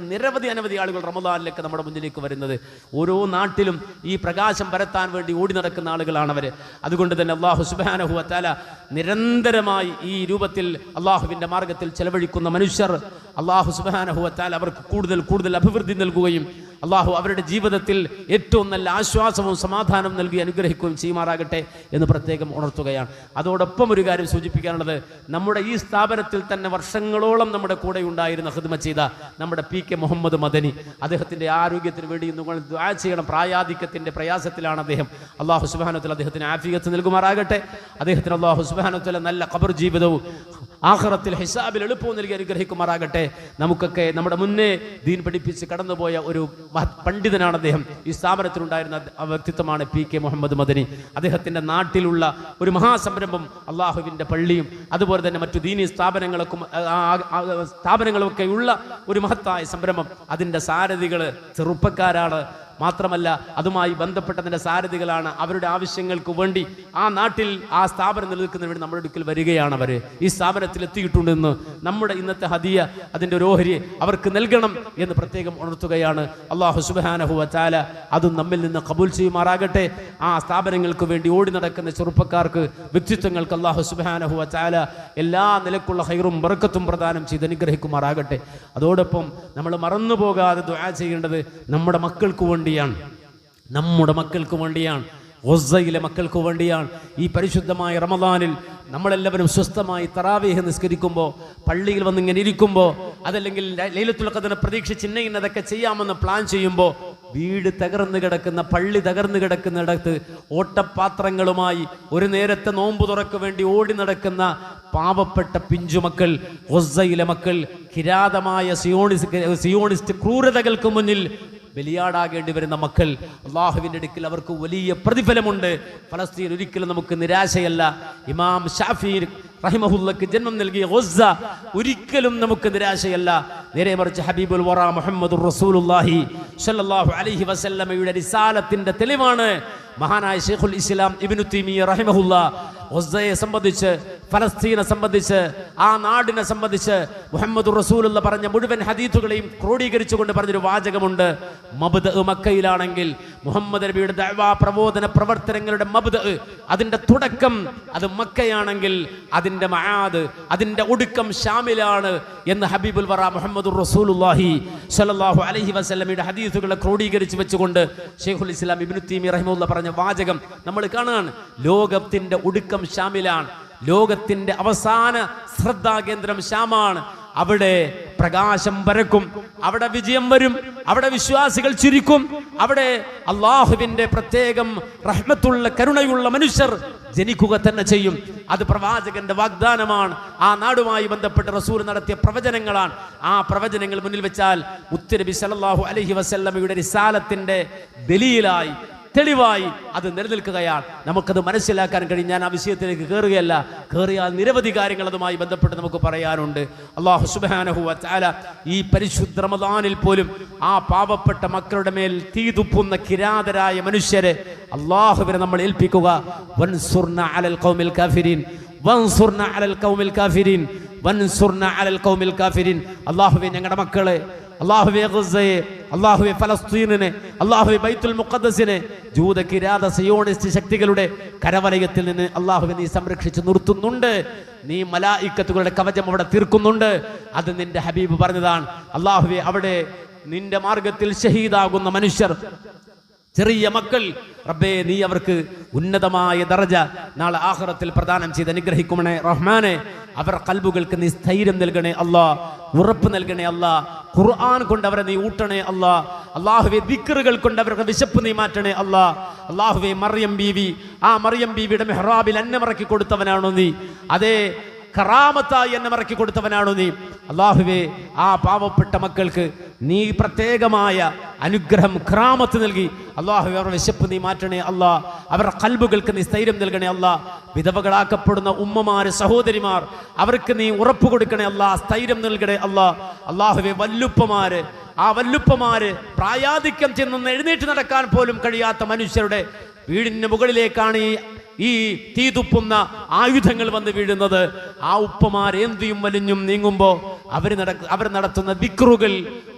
അനവധി ആളുകൾ റമദാനിലേക്ക് നമ്മുടെ മുന്നിലേക്ക് വരുന്നത്. ഓരോ നാട്ടിലും ഈ പ്രകാശം പരത്താൻ വേണ്ടി ഓടി നടക്കുന്ന ആളുകളാണ് അവർ. അതുകൊണ്ട് തന്നെ അല്ലാഹു സുബ്ഹാനഹു വ തആല നിരന്തരമായി ഈ രൂപത്തിൽ അള്ളാഹുവിൻ്റെ മാർഗത്തിൽ ചെലവഴിക്കുന്ന മനുഷ്യർ അല്ലാഹു സുബ്ഹാനഹു വ തആല അവർക്ക് കൂടുതൽ അഭിവൃദ്ധി നൽകുകയും അള്ളാഹു അവരുടെ ജീവിതത്തിൽ ഏറ്റവും നല്ല ആശ്വാസവും സമാധാനവും നൽകി അനുഗ്രഹിക്കുകയും ചെയ്യുമാറാകട്ടെ എന്ന് പ്രത്യേകം ഉണർത്തുകയാണ്. അതോടൊപ്പം ഒരു കാര്യം സൂചിപ്പിക്കാനുള്ളത്, നമ്മുടെ ഈ സ്ഥാപനത്തിൽ തന്നെ വർഷങ്ങളോളം നമ്മുടെ കൂടെ ഉണ്ടായിരുന്ന ഖിദ്മ ചെയ്ത നമ്മുടെ PK മുഹമ്മദ് മദനി, അദ്ദേഹത്തിൻ്റെ ആരോഗ്യത്തിന് വേണ്ടി നിങ്ങൾ ദുആ ചെയ്യണം. പ്രായാധിക്യത്തിൻ്റെ പ്രയാസത്തിലാണ് അദ്ദേഹം. അല്ലാഹു സുബ്ഹാനഹു വ തആല അദ്ദേഹത്തിന് ആഫിയത്ത് നൽകുമാറാകട്ടെ. അദ്ദേഹത്തിന് അല്ലാഹു സുബ്ഹാനഹു വ തആല നല്ല ഖബർ ജീവിതവും ആഖിറത്തിൽ ഹിസാബിൽ എളുപ്പവും നൽകി അനുഗ്രഹിക്കുമാറാകട്ടെ. നമുക്കൊക്കെ നമ്മുടെ മുന്നേ ദീൻ പഠിപ്പിച്ച് കടന്നുപോയ ഒരു പണ്ഡിതനാണ് അദ്ദേഹം. ഈ സ്ഥാപനത്തിലുണ്ടായിരുന്ന വ്യക്തിത്വമാണ് PK മുഹമ്മദ് മദനി. അദ്ദേഹത്തിൻ്റെ നാട്ടിലുള്ള ഒരു മഹാസംരംഭം അള്ളാഹുവിൻ്റെ പള്ളിയും അതുപോലെ തന്നെ മറ്റു ദീനീ സ്ഥാപനങ്ങളൊക്കെ ഉള്ള ഒരു മഹത്തായ സംരംഭം. അതിൻ്റെ സാരഥികൾ ചെറുപ്പക്കാരാണ്. മാത്രമല്ല അതുമായി ബന്ധപ്പെട്ടതിൻ്റെ സാരഥികളാണ്. അവരുടെ ആവശ്യങ്ങൾക്ക് വേണ്ടി ആ നാട്ടിൽ ആ സ്ഥാപനം നിലനിൽക്കുന്നതിന് വേണ്ടി നമ്മുടെ അടുക്കൽ വരികയാണ്. അവർ ഈ സ്ഥാപനത്തിൽ എത്തിയിട്ടുണ്ടെന്ന് നമ്മുടെ ഇന്നത്തെ ഹദിയ, അതിൻ്റെ ഒരു ഓഹരി അവർക്ക് നൽകണം എന്ന് പ്രത്യേകം ഉണർത്തുകയാണ്. അല്ലാഹു സുബ്ഹാനഹു വ തആല അതും നമ്മിൽ നിന്ന് കബൂൽ ചെയ്യുമാറാകട്ടെ. ആ സ്ഥാപനങ്ങൾക്ക് വേണ്ടി ഓടി നടക്കുന്ന ചെറുപ്പക്കാർക്ക്, വ്യക്തിത്വങ്ങൾക്ക് അല്ലാഹു സുബ്ഹാനഹു വ തആല എല്ലാ നിലക്കുള്ള ഖൈറും ബറക്കത്തും പ്രദാനം ചെയ്ത് അനുഗ്രഹിക്കുമാറാകട്ടെ. അതോടൊപ്പം നമ്മൾ മറന്നു പോകാതെ ദുആ ചെയ്യേണ്ടത് നമ്മുടെ മക്കൾക്ക് വേണ്ടി, നമ്മുടെ മക്കൾക്ക് വേണ്ടിയാണ്, ഗസയിലെ മക്കൾക്ക് വേണ്ടിയാണ്. ഈ പരിശുദ്ധമായ റമദാനിൽ നമ്മളെല്ലാവരും സ്വസ്ഥമായി തറാവീഹ് നിസ്കരിക്കുമ്പോൾ, പള്ളിയിൽ വന്ന് ഇങ്ങനെ ഇരിക്കുമ്പോൾ, അതല്ലെങ്കിൽ ലൈലത്തുൽ ഖദ്റിനെ പ്രതീക്ഷിച്ച് ഇന്നതൊക്കെ ചെയ്യാമെന്ന് പ്ലാൻ ചെയ്യുമ്പോൾ, വീട് തകർന്നു കിടക്കുന്ന, പള്ളി തകർന്നു കിടക്കുന്നിടത്ത് ഓട്ടപാത്രങ്ങളുമായി ഒരു നേരത്തെ നോമ്പ് തുറക്ക് വേണ്ടി ഓടി നടക്കുന്ന പാവപ്പെട്ട പിഞ്ചുമക്കൾ, ഗസയിലെ മക്കൾ, കിരാതമായ സിയോണിസ്റ്റ് ക്രൂരതകൾക്ക് മുന്നിൽ ബലിയാടാകേണ്ടി വരുന്ന മക്കൾ, അള്ളാഹുവിൻ്റെ അടുക്കൽ അവർക്ക് വലിയ പ്രതിഫലമുണ്ട്. ഫലസ്തീൻ ഒരിക്കലും നമുക്ക് നിരാശയല്ല. ഇമാം ഷാഫി റഹിമഹുല്ലക്ക് ജന്മം നൽകിയ ഗസ ഒരിക്കലും നമുക്ക് നിരാശയല്ല. നേരെ മറിച്ച് ഹബീബുൽ വറ മുഹമ്മദുർ റസൂലുള്ളാഹി സ്വല്ലല്ലാഹു അലൈഹി വസല്ലമയുടെ റിസാലത്തിന്റെ തെളിവാണ് മഹാനായ ശൈഖുൽ ഇസ്ലാം ഇബ്നു തൈമിയ്യ റഹിമഹുല്ലാ ഗസയെ സംബന്ധിച്ച്, ഫലസ്തീനെ സംബന്ധിച്ച്, ആ നാടിനെ സംബന്ധിച്ച് മുഹമ്മദുർ റസൂലുള്ള പറഞ്ഞ മുഴുവൻ ഹദീസുകളെയും ക്രോഡീകരിച്ചുകൊണ്ട് പറഞ്ഞൊരു വാചകമുണ്ട്. മബ്ദഅ മക്കയിലാണെങ്കിൽ മുഹമ്മദ് നബിയുടെ ദഅവാ പ്രബോധന പ്രവർത്തനങ്ങളുടെ മബ്ദഅ, അതിന്റെ തുടക്കം അത് മക്കയാണെങ്കിൽ അതിന്റെ മആദ്, അതിന്റെ ഒടുക്കം ഷാമിലാണ് എന്ന് ഹബീബുൽ വറ മുഹമ്മദുർ റസൂലുള്ളാഹി സ്വല്ലല്ലാഹു അലൈഹി വസല്ലമയുടെ ഹദീസുകളെ ക്രോഡീകരിച്ച് വെച്ചുകൊണ്ട് ശൈഖുൽ ഇസ്ലാം ഇബ്നു തൈമിയ്യ റഹിമഹുല്ലാ പറഞ്ഞ വാചകം നമ്മൾ കാണാണ്. ലോകത്തിന്റെ ഒടുക്കം ഷാമിലാണ്, ലോകത്തിന്റെ അവസാന ശ്രദ്ധാകേന്ദ്രം ഷാമാണ്. അവിടെ പ്രകാശം പരക്കും, അവിടെ വിജയം വരും, അവിടെ വിശ്വാസികൾ ചിരിക്കും, അവിടെ അള്ളാഹുവിന്റെ പ്രത്യേകം റഹ്മത്തുള്ള കരുണയുള്ള മനുഷ്യർ ജനിക്കുക തന്നെ ചെയ്യും. അത് പ്രവാചകന്റെ വാഗ്ദാനമാണ്. ആ നാടുമായി ബന്ധപ്പെട്ട് റസൂൽ നടത്തിയ പ്രവചനങ്ങളാണ്. ആ പ്രവചനങ്ങൾ മുന്നിൽ വെച്ചാൽ മുത്തുനബി സല്ലല്ലാഹു അലൈഹി വസല്ലമയുടെ റിസാലത്തിന്റെ ദലീലായി, തെളിവായി അത് നിലനിൽക്കുകയാണ്. നമുക്കത് മനസ്സിലാക്കാൻ കഴിയും. ഞാൻ ആ വിഷയത്തിലേക്ക് കയറുകയല്ല, കയറിയാൽ നിരവധി കാര്യങ്ങൾ അതുമായി ബന്ധപ്പെട്ട് നമുക്ക് പറയാനുണ്ട്. അല്ലാഹു സുബ്ഹാനഹു വ തആല ഈ പരിശുദ്ധ റമദാനിൽ പോലും ആ പാവപ്പെട്ട മക്കളുടെ മേൽ തീതുപ്പുന്ന കിരാതരായ മനുഷ്യരെ അല്ലാഹുവിനെ നമ്മൾ ഏൽപ്പിക്കുക. വൻസുർന അലൽ ഖൗമിൽ കാഫിരീൻ, വൻസുർന അലൽ ഖൗമിൽ കാഫിരീൻ, വൻസുർന അലൽ ഖൗമിൽ കാഫിരീൻ. അല്ലാഹുവേ ഞങ്ങളുടെ മക്കളെ, അല്ലാഹുവേ ഗസയെ, അല്ലാഹുവേ ഫലസ്തീനിനെ, അല്ലാഹുവേ ബൈത്തുൽ മുഖദ്ദസിനെ ജൂത കിരാത സിയോണിസ്റ്റ് ശക്തികളുടെ കരവലയത്തിൽ നിന്ന് അല്ലാഹുവേ നീ സംരക്ഷിച്ച് നിർത്തുന്നുണ്ട്. നീ മലായിക്കത്തുകളുടെ കവചം അവിടെ തീർക്കുന്നുണ്ട്. അത് നിന്റെ ഹബീബ് പറഞ്ഞതാണ്. അല്ലാഹുവേ അവിടെ നിന്റെ മാർഗത്തിൽ ഷഹീദാകുന്ന മനുഷ്യർ, ചെറിയ മക്കൾ, റബ്ബേ നീ അവർക്ക് ഉന്നതമായ ദറജ നാളെ ആഖിറത്തിൽ പ്രദാനം ചെയ്ത് അനുഗ്രഹിക്കുമണേ റഹ്മാനെ. അവർ ഖൽബുകൾക്ക് നീ സ്ഥൈര്യം നൽകണേ അല്ലാ, ഉറപ്പ് നൽകണേ അല്ലാ. ഖുർആൻ കൊണ്ട് അവരെ നീ ഊട്ടണേ അല്ലാ. അല്ലാഹുവേ ദിക്റുകൾ കൊണ്ട് അവരുടെ വിശപ്പ് നീ മാറ്റണേ അല്ലാ. അല്ലാഹുവേ മറിയം ബീവി, ആ മറിയം ബീവിയുടെ മെഹ്റാബിൽ അന്നമറക്കി കൊടുത്തവനാണോ നീ? അതേ കറാമത്തായി എന്നെ മറക്കി കൊടുത്തവനാണോ നീ? അല്ലാഹുവേ, ആ പാവപ്പെട്ട മക്കൾക്ക് നീ പ്രത്യേകമായ അനുഗ്രഹം കറാമത്ത് നൽകി അല്ലാഹുവേ, അവരുടെ വിശപ്പ് നീ മാറ്റണേ അല്ലാ, അവരുടെ ഖൽബുകൾക്ക് നീ സ്ഥൈര്യം നൽകണേ അല്ലാ. വിധവകളാക്കപ്പെടുന്ന ഉമ്മമാര്, സഹോദരിമാർ, അവർക്ക് നീ ഉറപ്പ് കൊടുക്കണേ അല്ലാ, സ്ഥൈര്യം നൽകണേ അല്ലാ. അല്ലാഹുവേ, ആ വല്ലുപ്പമാര് പ്രായാധിക്യം ചെന്ന് എഴുന്നേറ്റ് നടക്കാൻ പോലും കഴിയാത്ത മനുഷ്യരുടെ വീടിന് മുകളിലേക്കാണ് ഈ തീ തുപ്പുന്ന ആയുധങ്ങൾ വന്ന് വീഴുന്നത്. ആ ഉപ്പമാർ എന്തിയും വലിഞ്ഞും നീങ്ങുമ്പോൾ അവർ നടത്തുന്ന ദിക്റുകൾ,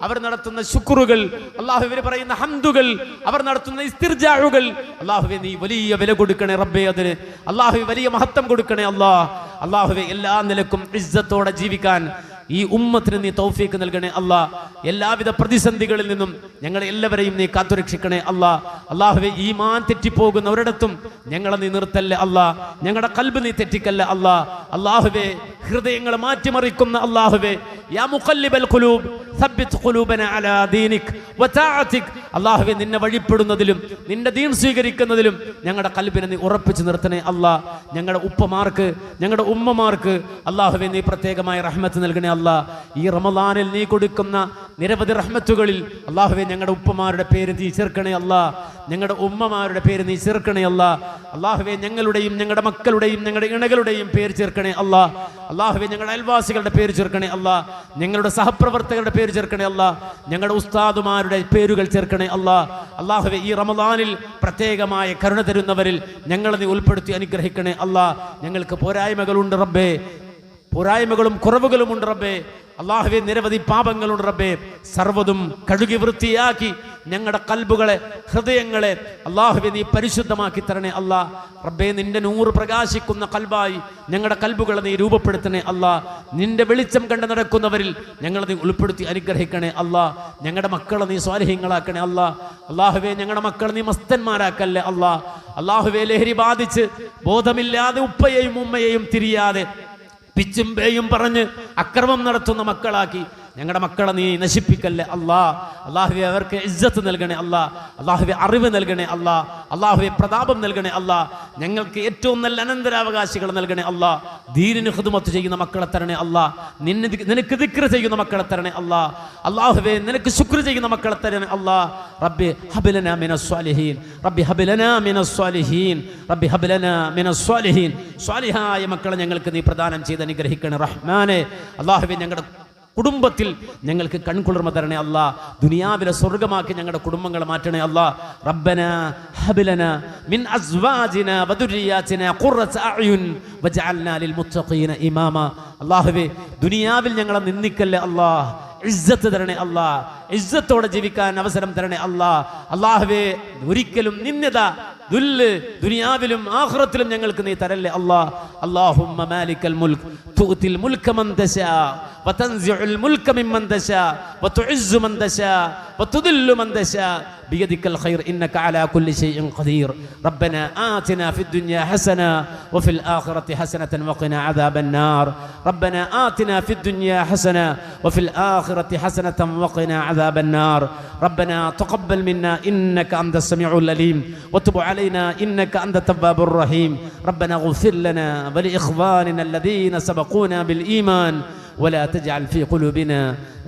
അവർ നടത്തുന്ന ശുക്റുകൾ, അല്ലാഹുവേ പറയുന്ന ഹംദുകൾ, അവർ നടത്തുന്ന ഇസ്തിർജാഉകൾ, അല്ലാഹുവേ നീ വലിയ വില കൊടുക്കണേ റബ്ബേ അതിന്. അല്ലാഹുവേ വലിയ മഹത്വം കൊടുക്കണേ അല്ലാഹുവേ എല്ലാ നിലക്കും ഇസ്സത്തോടെ ജീവിക്കാൻ ഈ ഉമ്മത്തിന് നീ തൗഫീക്ക് നൽകണേ അല്ലാ. എല്ലാവിധ പ്രതിസന്ധികളിൽ നിന്നും ഞങ്ങളെ എല്ലാവരെയും നീ കാത്തുരക്ഷിക്കണേ അല്ലാ. അല്ലാഹുവേ, ഈമാൻ തെറ്റിപ്പോകുന്ന ഒരിടത്തും ഞങ്ങളെ നീ നിർത്തല്ലേ അല്ലാ, ഞങ്ങളുടെ ഖൽബ് നീ തെറ്റിക്കല്ലേ അല്ലാ. അല്ലാഹുവേ, ഹൃദയങ്ങൾ മാറ്റിമറിക്കുന്ന അല്ലാഹുവേ, യാ മുഖല്ലിബൽ ഖുലൂബ് സബ്ബിത് ഖുലൂബനാ അലാ ദീനിക് വതഅതിക്. അല്ലാഹുവേ, നിന്നെ വഴിപ്പെടുന്നതിലും നിന്റെ ദീൻ സ്വീകരിക്കുന്നതിലും ഞങ്ങളുടെ ഖൽബിനെ നീ ഉറപ്പിച്ചു നിർത്തണേ അല്ലാ. ഞങ്ങളുടെ ഉപ്പമാർക്ക്, ഞങ്ങളുടെ ഉമ്മമാർക്ക് അല്ലാഹുവേ നീ പ്രത്യേകമായ റഹ്മത്ത് നൽകണേ അല്ലാ. ഈ റമളാനിൽ നീ കൊടുക്കുന്ന നിരവധി റഹ്മത്തുകളിൽ അല്ലാഹുവേ ഞങ്ങളുടെ ഉപ്പമാരുടെ പേര് നീ ചേർക്കണേ അല്ലാ, ഞങ്ങളുടെ ഉമ്മമാരുടെ പേര് നീ ചേർക്കണേ അല്ലാ. അല്ലാഹുവേ, ഞങ്ങളുടെയും ഞങ്ങളുടെ മക്കളുടെയും ഞങ്ങളുടെ ഇണകളുടെയും പേര് ചേർക്കണേ അല്ലാ. അല്ലാഹുവേ, ഞങ്ങളുടെ അയൽവാസികളുടെ പേര് ചേർക്കണേ അല്ലാ, ഞങ്ങളുടെ സഹപ്രവർത്തകരുടെ പേര് ചേർക്കണേ അല്ലാ, ഞങ്ങളുടെ ഉസ്താദുമാരുടെ പേരുകൾ ചേർക്കണേ അല്ലാ. അല്ലാഹുവേ, ഈ റമളാനിൽ പ്രത്യേകമായ കരുണ തരുന്നവരിൽ ഞങ്ങളെ നീ ഉൾപ്പെടുത്തി അനുഗ്രഹിക്കണേ അല്ലാ. ഞങ്ങൾക്ക് പോരായ്മകളുണ്ട് റബ്ബേ, പോരായ്മകളും കുറവുകളും ഉണ്ട് റബ്ബേ. അല്ലാഹുവേ, നിരവധി പാപങ്ങളുണ്ട് റബ്ബേ. സർവ്വതും കഴുകി വൃത്തിയാക്കി ഞങ്ങളുടെ കൽബുകളെ, ഹൃദയങ്ങളെ അല്ലാഹുവേ നീ പരിശുദ്ധമാക്കി തരണേ അല്ലാ. റബ്ബേ, നിന്റെ നൂറ് പ്രകാശിക്കുന്ന കൽബായി ഞങ്ങളുടെ കൽബുകളെ നീ രൂപപ്പെടുത്തണേ അല്ലാ. നിന്റെ വെളിച്ചം കണ്ട് നടക്കുന്നവരിൽ ഞങ്ങളെ നീ ഉൾപ്പെടുത്തി അനുഗ്രഹിക്കണേ അല്ലാ. ഞങ്ങളുടെ മക്കളെ നീ സ്വാലിഹീങ്ങളാക്കണേ അല്ലാ. അല്ലാഹുവേ, ഞങ്ങളുടെ മക്കളെ നീ മസ്തന്മാരാക്കല്ലേ അല്ലാ. അല്ലാഹുവേ, ലഹരി ബാധിച്ച് ബോധമില്ലാതെ ഉപ്പയെയും ഉമ്മയെയും തിരിയാതെ പിച്ചും പേയും പറഞ്ഞ് അക്രമം നടത്തുന്ന മക്കളാക്കി ഞങ്ങളുടെ മക്കളെ നീ നശിപ്പിക്കല്ലേ അല്ലാ. അല്ലാഹുവേ, അവർക്ക് ഇസ്സത്ത് നൽകണേ അല്ലാ. അല്ലാഹുവേ, അറിവ് നൽകണേ അല്ലാ. അല്ലാഹുവേ, പ്രതാപം നൽകണേ അല്ലാ. ഞങ്ങൾക്ക് ഏറ്റവും നല്ല അനന്തരാവകാശികൾ നൽകണേ അല്ലാ. ദീനിന് ഖിദ്മത്ത് ചെയ്യുന്ന മക്കളെ തരണേ അല്ലാ. നിനക്ക് ദിക്ർ ചെയ്യുന്ന മക്കളെ തരണേ അല്ലാ. അല്ലാഹുവേ, നിനക്ക് ശുക്ർ ചെയ്യുന്ന മക്കളെ തരണേ അല്ലാ. റബ്ബി ഹബ് ലനാ മിനസ് സ്വാലിഹീൻ, റബ്ബി ഹബ് ലനാ മിനസ് സ്വാലിഹീൻ, റബ്ബി ഹബ് ലനാ മിനസ് സ്വാലിഹീൻ. സ്വാലിഹായ മക്കളെ ഞങ്ങൾക്ക് നീ പ്രദാനം ചെയ്ത് അനുഗ്രഹിക്കണേ റഹ്മാനെ. അല്ലാഹുവേ, ഞങ്ങളുടെ കുടുംബത്തിൽ ഞങ്ങൾക്ക് കൺകുളിർമ തരണേ അല്ലാ. ദുനിയാവിലെ സ്വർഗമാക്കി ഞങ്ങളുടെ കുടുംബങ്ങളെ മാറ്റണേ അല്ലാ. റബ്ബനാ ഹബ് ലനാ മിൻ അസ്വാജിനാ വദുരിയാതിനാ ഖുർറത അഅ്യുൻ വജഅൽനാ ലിൽ മുത്തഖീന ഇമാമ. അല്ലാഹുവേ, ദുനിയാവിൽ ഞങ്ങളെ നിന്ദിക്കല്ലേ അല്ലാ. ഇസ്സത്ത് തരണേ അല്ലാ. ഇസ്സത്തോടെ ജീവിക്കാൻ അവസരം തരണേ അല്ലാ. അല്ലാഹുവേ, ഒരിക്കലും നിന്ദ ദുല്ല് ദുനിയാവിലും ആഖിറത്തിലും ഞങ്ങൾക്ക് നീ തരല്ലേ അല്ലാ. അല്ലാഹുമ്മ മാലിക്കൽ മുൽക്ക് തുഅതിൽ മുൽക മൻ തശാ വതൻസിഉൽ മുൽക മിമ്മൻ തശാ വതുഇസ്സു മൻ തശാ വതുദില്ലു മൻ തശാ ബിയദിക്കൽ ഖൈർ ഇന്നക അലാ കുല്ലി ഷൈഇൻ ഖദീർ. റബ്ബനാ ആതിനാ ഫിദ് ദുനിയാ ഹസന വഫിൽ ആഖിറതി ഹസനതൻ വഖിനാ അദാബൻ നാർ. റബ്ബനാ ആതിനാ ഫിദ് ദുനിയാ ഹസന വഫിൽ ആഖിറതി ഹസനതൻ വഖിനാ അദാബൻ നാർ. റബ്ബനാ തഖബ്ബൽ മിന്നാ ഇന്നക അൻതസ് സമീഉൽ അലീം വതുബ് علينا إنك أنت التواب الرحيم. ربنا اغفر لنا ولإخواننا الذين سبقونا بالإيمان ولا تجعل في قلوبنا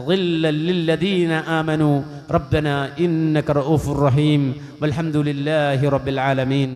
غلا للذين آمنوا ربنا إنك رؤوف رحيم والحمد لله رب العالمين.